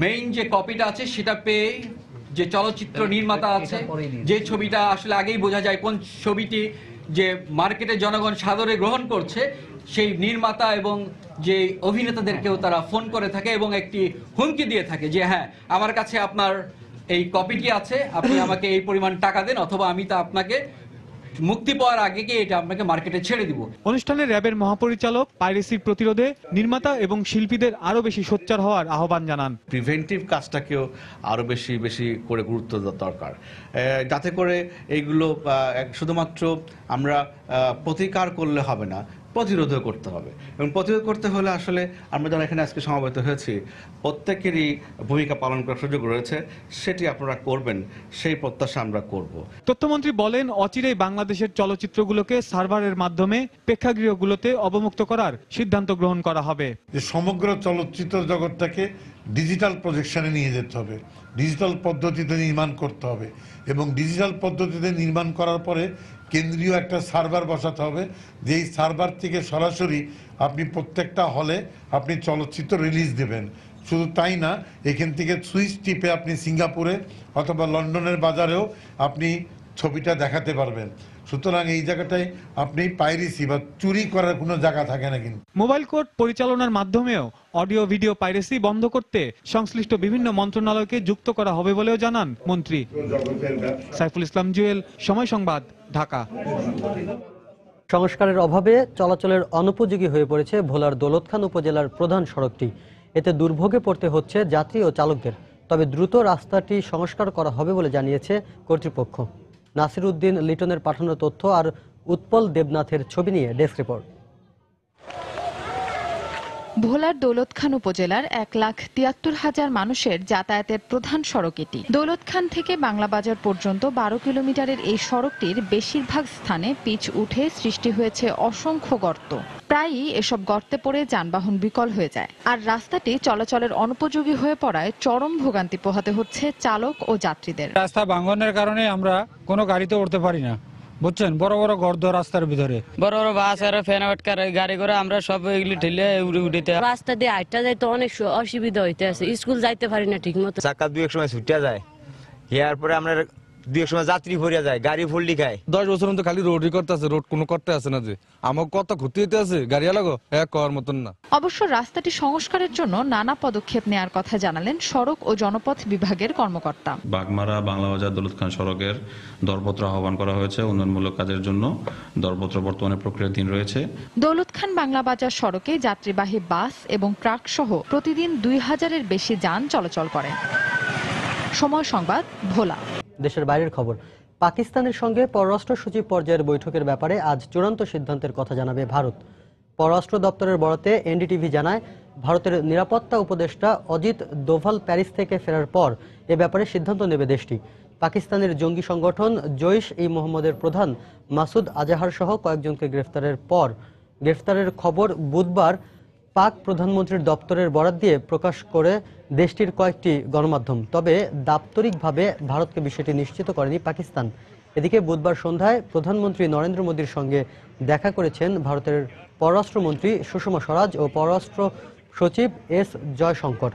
Speaker 15: মেইন যে কপিটা আছে সেটা পেয়ে যে চলচ্চিত্র নির্মাতা আছে, যে ছবিটা আসলে আগেই বোঝা যায় কোন ছবিটি যে মার্কেটে জনগণ সাদরে গ্রহণ করছে, সেই নির্মাতা এবং যে অভিনেতাদেরকেও তারা ফোন করে থাকে এবং একটি হুমকি দিয়ে থাকে যে হ্যাঁ, আমার কাছে আপনার এই কপিটি আছে, আপনি আমাকে এই পরিমাণ টাকা দেন, অথবা আমি তা আপনাকে মুক্তি পাওয়ার আগে কি এটা আপনাকে মার্কেটে ছেড়ে দিব।
Speaker 4: অনুষ্ঠানে র্যাবের মহাপরিচালক পাইরেসির প্রতিরোধে নির্মাতা এবং শিল্পীদের আরো বেশি সোচ্চার হওয়ার আহ্বান জানান।
Speaker 18: প্রিভেন্টিভ কাজটাকেও আরো বেশি করে গুরুত্ব দেওয়া দরকার, যাতে করে এইগুলো শুধুমাত্র আমরা প্রতিকার করলে হবে না, প্রতিরোধ করতে হবে। এবং প্রতিরোধ করতে হলে আসলে আমরা যারা এখানে আজকে সমবেত হয়েছি প্রত্যেকেরই ভূমিকা পালন করার সুযোগ রয়েছে, সেটি আপনারা করবেন, সেই প্রত্যাশা আমরা করব।
Speaker 4: তথ্যমন্ত্রী বলেন, অচিরেই বাংলাদেশের চলচ্চিত্রগুলোকে সার্ভারের মাধ্যমে প্রেক্ষাগৃহগুলোতে অবমুক্ত করার সিদ্ধান্ত গ্রহণ করা হবে।
Speaker 19: যে সমগ্র চলচ্চিত্র জগৎটাকে ডিজিটাল প্রজেকশনে নিয়ে যেতে হবে, ডিজিটাল পদ্ধতিতে নির্মাণ করতে হবে এবং ডিজিটাল পদ্ধতিতে নির্মাণ করার পরে কেন্দ্রীয় একটা সার্ভার বসাতে হবে, যেই সার্ভার থেকে সরাসরি আপনি প্রত্যেকটা হলে আপনি চলচ্চিত্র রিলিজ দেবেন। শুধু তাই না, এখান থেকে সুইচ টিপে আপনি সিঙ্গাপুরে অথবা লন্ডনের বাজারেও আপনি ছবিটা দেখাতে পারবেন। সুতরাং এই জায়গাটায় আপনি পাইরেসি বা চুরি করার কোনো জায়গা থাকে না। কিন্তু
Speaker 4: মোবাইল কোর্ট পরিচালনার মাধ্যমেও অডিও ভিডিও পাইরেসি বন্ধ করতে সংশ্লিষ্ট বিভিন্ন মন্ত্রণালয়কে যুক্ত করা হবে বলেও জানান মন্ত্রী। সাইফুল ইসলাম জুয়েল, সময় সংবাদ, ঢাকা।
Speaker 1: সংস্কারের অভাবে চলাচলের অনুপযোগী হয়ে পড়েছে ভোলার দৌলতখান উপজেলার প্রধান সড়কটি। এতে দুর্ভোগে পড়তে হচ্ছে যাত্রী ও চালকদের। তবে দ্রুত রাস্তাটি সংস্কার করা হবে বলে জানিয়েছে কর্তৃপক্ষ। নাসির উদ্দিন লিটনের পাঠানো তথ্য আর উৎপল দেবনাথের ছবি নিয়ে ডেস্ক রিপোর্ট।
Speaker 20: ভোলার দৌলতখান উপজেলার 1,73,000 মানুষের যাতায়াতের প্রধান সড়ক এটি। দৌলতখান থেকে বাংলাবাজার পর্যন্ত 12 কিলোমিটারের এই সড়কটির বেশিরভাগ স্থানে পিচ উঠে সৃষ্টি হয়েছে অসংখ্য গর্ত। প্রায়ই এসব গর্তে পড়ে যানবাহন বিকল হয়ে যায়। আর রাস্তাটি চলাচলের অনুপযোগী হয়ে পড়ায় চরম ভোগান্তি পোহাতে হচ্ছে চালক ও যাত্রীদের।
Speaker 21: রাস্তা ভাঙনের কারণে আমরা কোনো গাড়িতে উঠতে পারি না, বুঝছেন, বড় বড় গর্ত রাস্তার ভিতরে, বড় বড় বাস আর ফেনাটকার গাড়ি করে আমরা সব এগুলি ঠেলে উঠে
Speaker 22: রাস্তা দিয়ে হাইটা যাইতে অনেক অসুবিধা হইতে আছে, স্কুল যাইতে পারি না ঠিক মতো।
Speaker 29: চাকা দুই এক সময় ছুটিয়া যায়, এরপরে আমরা দুই এক সময় যাত্রী ভরিয়া যায়, গাড়ি ফুললি খায়।
Speaker 30: 10 বছর তো খালি রোডই করতে আছে, রোড কোনো করতে আছে না, যে আমার কত ক্ষতি হইতে আছে, গাড়ি লাগো এক করার মতন না।
Speaker 20: অবশ্য রাস্তাটি সংস্কারের জন্য নানা পদক্ষেপ নেওয়ার কথা জানালেন সড়ক ও জনপথ বিভাগের কর্মকর্তা।
Speaker 31: বাগমারা বাংলাবাজার দৌলতখান সড়কের দরপত্র আহ্বান করা হয়েছে উন্নয়নমূলক কাজের জন্য। দরপত্র বর্তমানে প্রক্রিয়াধীন রয়েছে।
Speaker 20: দৌলতখান বাংলাবাজার সড়কে যাত্রীবাহী বাস এবং ট্রাক সহ প্রতিদিন 2000-এর বেশি যান চলাচল করে। সময় সংবাদ, ভোলা।
Speaker 1: দেশের বাইরের খবর। পাকিস্তানের সঙ্গে পররাষ্ট্র সচিব পর্যায়ের বৈঠকের ব্যাপারে আজ চূড়ান্ত সিদ্ধান্তের কথা জানাবে ভারত। পররাষ্ট্র দপ্তরের বরাতে এনডিটিভি জানায়, ভারতের নিরাপত্তা উপদেষ্টা অজিত দোভাল প্যারিস থেকে ফেরার পর এ ব্যাপারে সিদ্ধান্ত নেবে দেশটি। পাকিস্তানের জঙ্গি সংগঠন জৈশ-ই-মোহাম্মদের প্রধান মাসুদ আজাহার সহ কয়েকজনকে গ্রেফতারের খবর বুধবার পাক প্রধানমন্ত্রীর দপ্তরের বরাত দিয়ে প্রকাশ করে দেশটির কয়েকটি গণমাধ্যম। তবে দাপ্তরিকভাবে ভারতকে বিষয়টি নিশ্চিত করেনি পাকিস্তান। এদিকে বুধবার সন্ধ্যায় প্রধানমন্ত্রী নরেন্দ্র মোদীর সঙ্গে দেখা করেছেন ভারতের পররাষ্ট্রমন্ত্রী সুষমা স্বরাজ ও পররাষ্ট্র সচিব এস জয়শঙ্কর।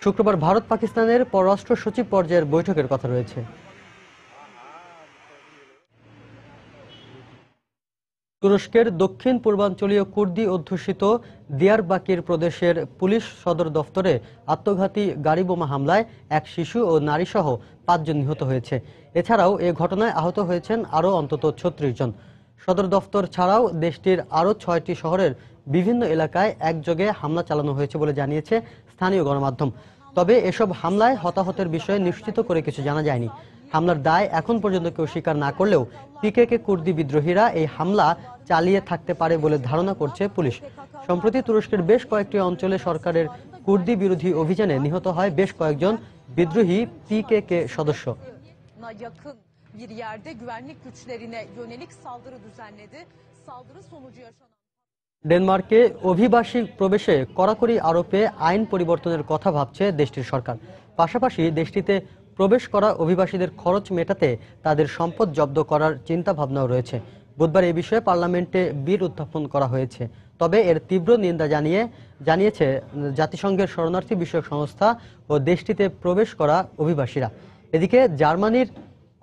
Speaker 1: শুক্রবার ভারত পাকিস্তানের পররাষ্ট্র সচিব পর্যায়ের বৈঠকের কথা রয়েছে। তুরস্কের দক্ষিণ পূর্বাঞ্চলীয় কুর্দি অধ্যুষিত দিয়ারবাকির প্রদেশের পুলিশ সদর দফতরে আত্মঘাতী গাড়ি বোমা হামলায় এক শিশু ও নারীসহ 5 জন নিহত হয়েছে। এছাড়াও এ ঘটনায় আহত হয়েছেন আরও অন্তত 36 জন। সদর দফতর ছাড়াও দেশটির আরও 6টি শহরের বিভিন্ন এলাকায় একযোগে হামলা চালানো হয়েছে বলে জানিয়েছে স্থানীয় গণমাধ্যম। তবে এসব হামলায় হতাহতের বিষয়ে নিশ্চিত করে কিছু জানা যায়নি। হামলার দায় এখন পর্যন্ত কেউ স্বীকার না করলেও পিকেকে কুর্দি বিদ্রোহীরা এই হামলা চালিয়ে থাকতে পারে বলে ধারণা করছে পুলিশ। সম্প্রতি তুরস্কের বেশ কয়েকটি অঞ্চলে সরকারের কুর্দি বিরোধী অভিযানে নিহত হয় বেশ কয়েকজন বিদ্রোহী পিকেকে সদস্য। ডেনমার্কে অভিবাসী প্রবেশে কড়াকড়ি আরোপে আইন পরিবর্তনের কথা ভাবছে দেশটির সরকার। পাশাপাশি দেশটিতে প্রবেশ করা অভিবাসীদের খরচ মেটাতে তাদের সম্পদ জব্দ করার চিন্তা ভাবনাও রয়েছে। বুধবার এই বিষয়ে পার্লামেন্টে বিল উত্থাপন করা হয়েছে। তবে এর তীব্র নিন্দা জানিয়েছে জাতিসংঘের শরণার্থী বিষয়ক সংস্থা ও দেশটিতে প্রবেশ করা অভিবাসীরা। এদিকে জার্মানির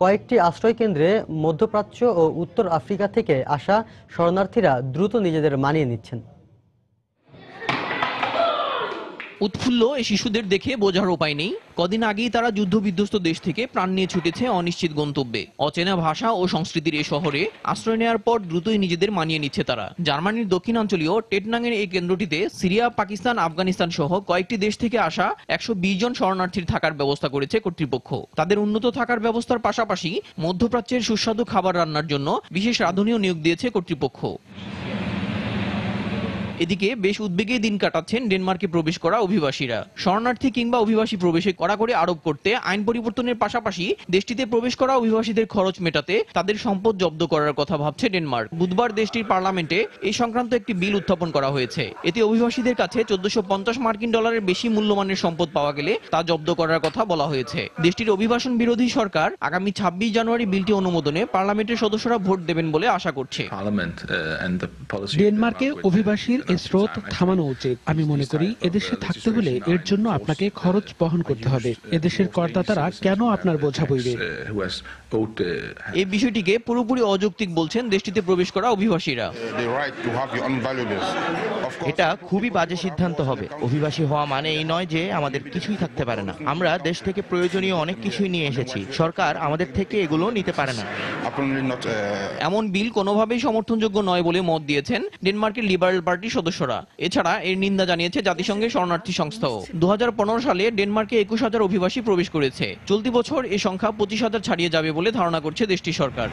Speaker 1: কয়েকটি আশ্রয়কেন্দ্রে মধ্যপ্রাচ্য ও উত্তর আফ্রিকা থেকে আসা শরণার্থীরা দ্রুত নিজেদের মানিয়ে নিচ্ছেন।
Speaker 3: উৎফুল্ল এই শিশুদের দেখে বোঝার উপায় নেই কদিন আগেই তারা যুদ্ধবিধ্বস্ত দেশ থেকে প্রাণ নিয়ে ছুটেছে অনিশ্চিত গন্তব্যে। অচেনা ভাষা ও সংস্কৃতির এই শহরে আশ্রয় নেওয়ার পর দ্রুতই নিজেদের মানিয়ে নিচ্ছে তারা। জার্মানির দক্ষিণাঞ্চলীয় টেটনাঙের এই কেন্দ্রটিতে সিরিয়া, পাকিস্তান, আফগানিস্তান সহ কয়েকটি দেশ থেকে আসা 120 জন শরণার্থীর থাকার ব্যবস্থা করেছে কর্তৃপক্ষ। তাদের উন্নত থাকার ব্যবস্থার পাশাপাশি মধ্যপ্রাচ্যের সুস্বাদু খাবার রান্নার জন্য বিশেষ রাঁধুনিও নিয়োগ দিয়েছে কর্তৃপক্ষ। এদিকে বেশ উদ্বেগে দিন কাটাচ্ছেন ডেনমার্কে প্রবেশ করা অভিবাসীরা। শরণার্থী কিংবা অভিবাসী প্রবেশে কড়াকড়ি আরোপ করতে আইন পরিবর্তনের পাশাপাশি দেশটিতে প্রবেশ করা অভিবাসীদের খরচ মেটাতে তাদের সম্পদ জব্দ করার কথা ভাবছে ডেনমার্ক। বুধবার দেশটির পার্লামেন্টে এই সংক্রান্ত একটি বিল উত্থাপন করা হয়েছে। এতে অভিবাসীদের কাছে $1450 বেশি মূল্যমানের সম্পদ পাওয়া গেলে তা জব্দ করার কথা বলা হয়েছে। দেশটির অভিবাসন বিরোধী সরকার আগামী 26 জানুয়ারি বিলটি অনুমোদনে পার্লামেন্টের সদস্যরা ভোট দেবেন বলে আশা করছে।
Speaker 5: ডেনমার্কে অভিবাসীর স্রোত থামানো উচিত। আমি মনে করি এদেশে থাকতে হলে এর জন্য আপনাকে খরচ বহন করতে হবে। এদেশের করদাতারা কেন আপনার বোঝা বইবে?
Speaker 3: এই বিষয়টিকে পুরোপুরি অযৌক্তিক বলছেন দেশটিতে প্রবেশ করা অভিবাসীরা।
Speaker 6: এটা খুবই বাজে সিদ্ধান্ত হবে। অভিবাসী হওয়া মানে এই নয় যে আমাদের কিছুই থাকতে পারে না। আমরা দেশ থেকে প্রয়োজনীয় অনেক কিছুই নিয়ে এসেছি। সরকার আমাদের থেকে এগুলো নিতে পারে না।
Speaker 3: এমন বিল কোনোভাবেই সমর্থনযোগ্য নয় বলে মত দিয়েছেন ডেনমার্কের লিবারেল পার্টির সদস্যরা। এছাড়া এর নিন্দা জানিয়েছে জাতিসংঘের শরণার্থী সংস্থাও। 2015 সালে ডেনমার্কে 21,000 অভিবাসী প্রবেশ করেছে। চলতি বছর এই সংখ্যা 25,000 ছাড়িয়ে যাবে বলে ধারণা করছে দেশটির সরকার।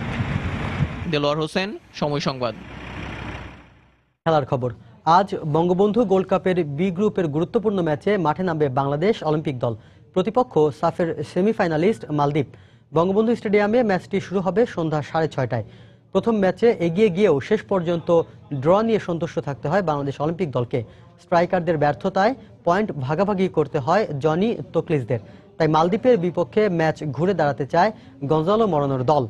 Speaker 3: দেলোয়ার হোসেন, সময় সংবাদ।
Speaker 1: খেলার খবর। আজ বঙ্গবন্ধু গোল্ড কাপের বি গ্রুপের গুরুত্বপূর্ণ ম্যাচে মাঠে নামবে বাংলাদেশ অলিম্পিক দল। প্রতিপক্ষ সাফের সেমিফাইনালিস্ট মালদ্বীপ। বঙ্গবন্ধু স্টেডিয়ামে ম্যাচটি শুরু হবে সন্ধ্যা 6:30টায়। প্রথম ম্যাচে এগিয়ে গিয়েও শেষ পর্যন্ত ড্র নিয়ে সন্তুষ্ট থাকতে হয় বাংলাদেশ অলিম্পিক দলকে। স্ট্রাইকারদের ব্যর্থতায় পয়েন্ট ভাগাভাগি করতে হয় জনি তোকলিসদের। তাই মালদ্বীপের বিপক্ষে ম্যাচ ঘুরে দাঁড়াতে চায় গঞ্জালো মরানোর দল।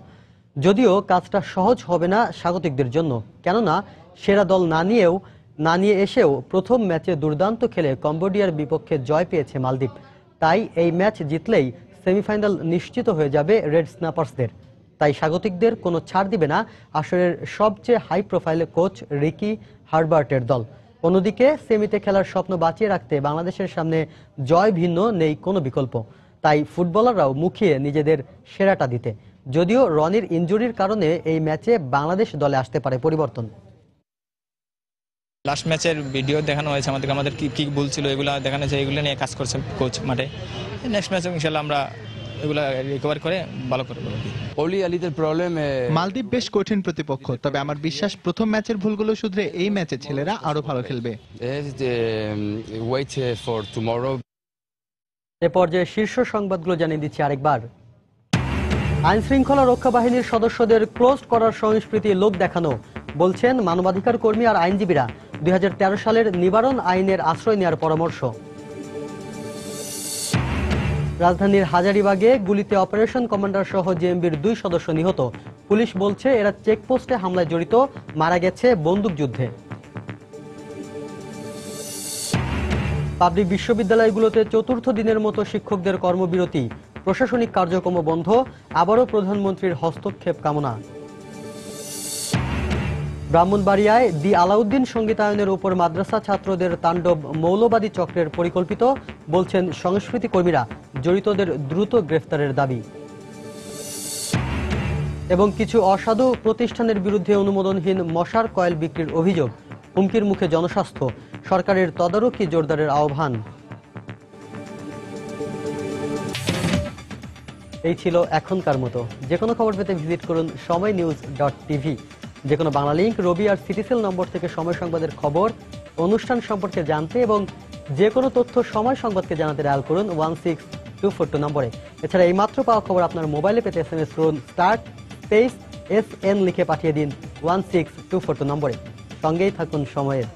Speaker 1: যদিও কাজটা সহজ হবে না স্বাগতিকদের জন্য, কেননা সেরা দল না নিয়ে এসেও প্রথম ম্যাচে দুর্দান্ত খেলে কম্বোডিয়ার বিপক্ষে জয় পেয়েছে মালদ্বীপ। তাই এই ম্যাচ জিতলেই সেমিফাইনাল নিশ্চিত হয়ে যাবে রেড স্ন্যাপার্সদের। তাই স্বাগতিকদের কোনো ছাড় দিবে না আসরের সবচেয়ে হাই প্রোফাইলে কোচ রিকি হার্বার্টের দল। অন্যদিকে সেমিতে খেলার স্বপ্ন বাঁচিয়ে রাখতে বাংলাদেশের সামনে জয় ভিন্ন নেই কোনো বিকল্প। তাই ফুটবলাররাও মুখিয়ে নিজেদের সেরাটা দিতে। যদিও রনির ইনজুরির কারণে এই ম্যাচে বাংলাদেশ দলে আসতে পারে পরিবর্তন।
Speaker 7: লাস্ট ম্যাচের ভিডিও দেখানো হয়েছে আমাদের কি ভুল ছিল এগুলো দেখানো হয়েছে, এগুলো নিয়ে কাজ করছে কোচ মাঠে। নেক্সট ম্যাচে ইনশাআল্লাহ আমরা এগুলো রিকভার করে ভালো করে করব।
Speaker 9: মালদ্বীপ বেশ কঠিন প্রতিপক্ষ, তবে আমার বিশ্বাস প্রথম ম্যাচের ভুলগুলো শুধরে এই ম্যাচে ছেলেরা আরো ভালো খেলবে।
Speaker 1: এ পর্যায়ে শীর্ষ সংবাদগুলো জানিয়ে দিচ্ছি আরেকবার। আইন শৃঙ্খলা রক্ষা বাহিনীর সদস্যদের ক্লোজ করার সংস্কৃতি লোক দেখানো বলছেন মানবাধিকার কর্মী আর আইনজীবীরা। 2013 সালের নিবারণ আইনের আশ্রয় নেওয়ার পরামর্শ। রাজধানীর হাজারীবাগে গুলিতে অপারেশন কমান্ডার সহ জেএমবির 2 সদস্য নিহত। পুলিশ বলছে এরা চেকপোস্টে হামলায় জড়িত, মারা গেছে বন্দুকযুদ্ধে। পাবলিক বিশ্ববিদ্যালয়গুলোতে চতুর্থ দিনের মতো শিক্ষকদের কর্মবিরতি, প্রশাসনিক কার্যক্রম বন্ধ, আবারও প্রধানমন্ত্রীর হস্তক্ষেপ কামনা। ব্রাহ্মণবাড়িয়ায় দি আলাউদ্দিন সঙ্গীতায়নের উপর মাদ্রাসা ছাত্রদের তাণ্ডব মৌলবাদী চক্রের পরিকল্পিত, বলছেন সংস্কৃতি কর্মীরা। জড়িতদের দ্রুত গ্রেফতারের দাবি। এবং কিছু অসাধু প্রতিষ্ঠানের বিরুদ্ধে অনুমোদনহীন মশার কয়েল বিক্রির অভিযোগ, হুমকির মুখে জনস্বাস্থ্য। সরকারের তদারকি জোরদারের আহ্বান। এই ছিল এখনকার মতো। যে কোনো খবর পেতে ভিজিট করুন সময়নিউজ.tv। যে কোনো বাংলা লিংক, রবি আর সিটিসেল নম্বর থেকে সময় সংবাদের খবর, অনুষ্ঠান সম্পর্কে জানতে এবং যে কোনো তথ্য সময় সংবাদকে জানাতে ডায়াল করুন 16242 নম্বরে। এছাড়া এই মাত্র পাওয়া খবর আপনার মোবাইলে পেতে SMS করুন *SN লিখে পাঠিয়ে দিন 16242 নম্বরে। সঙ্গেই থাকুন সময়ের।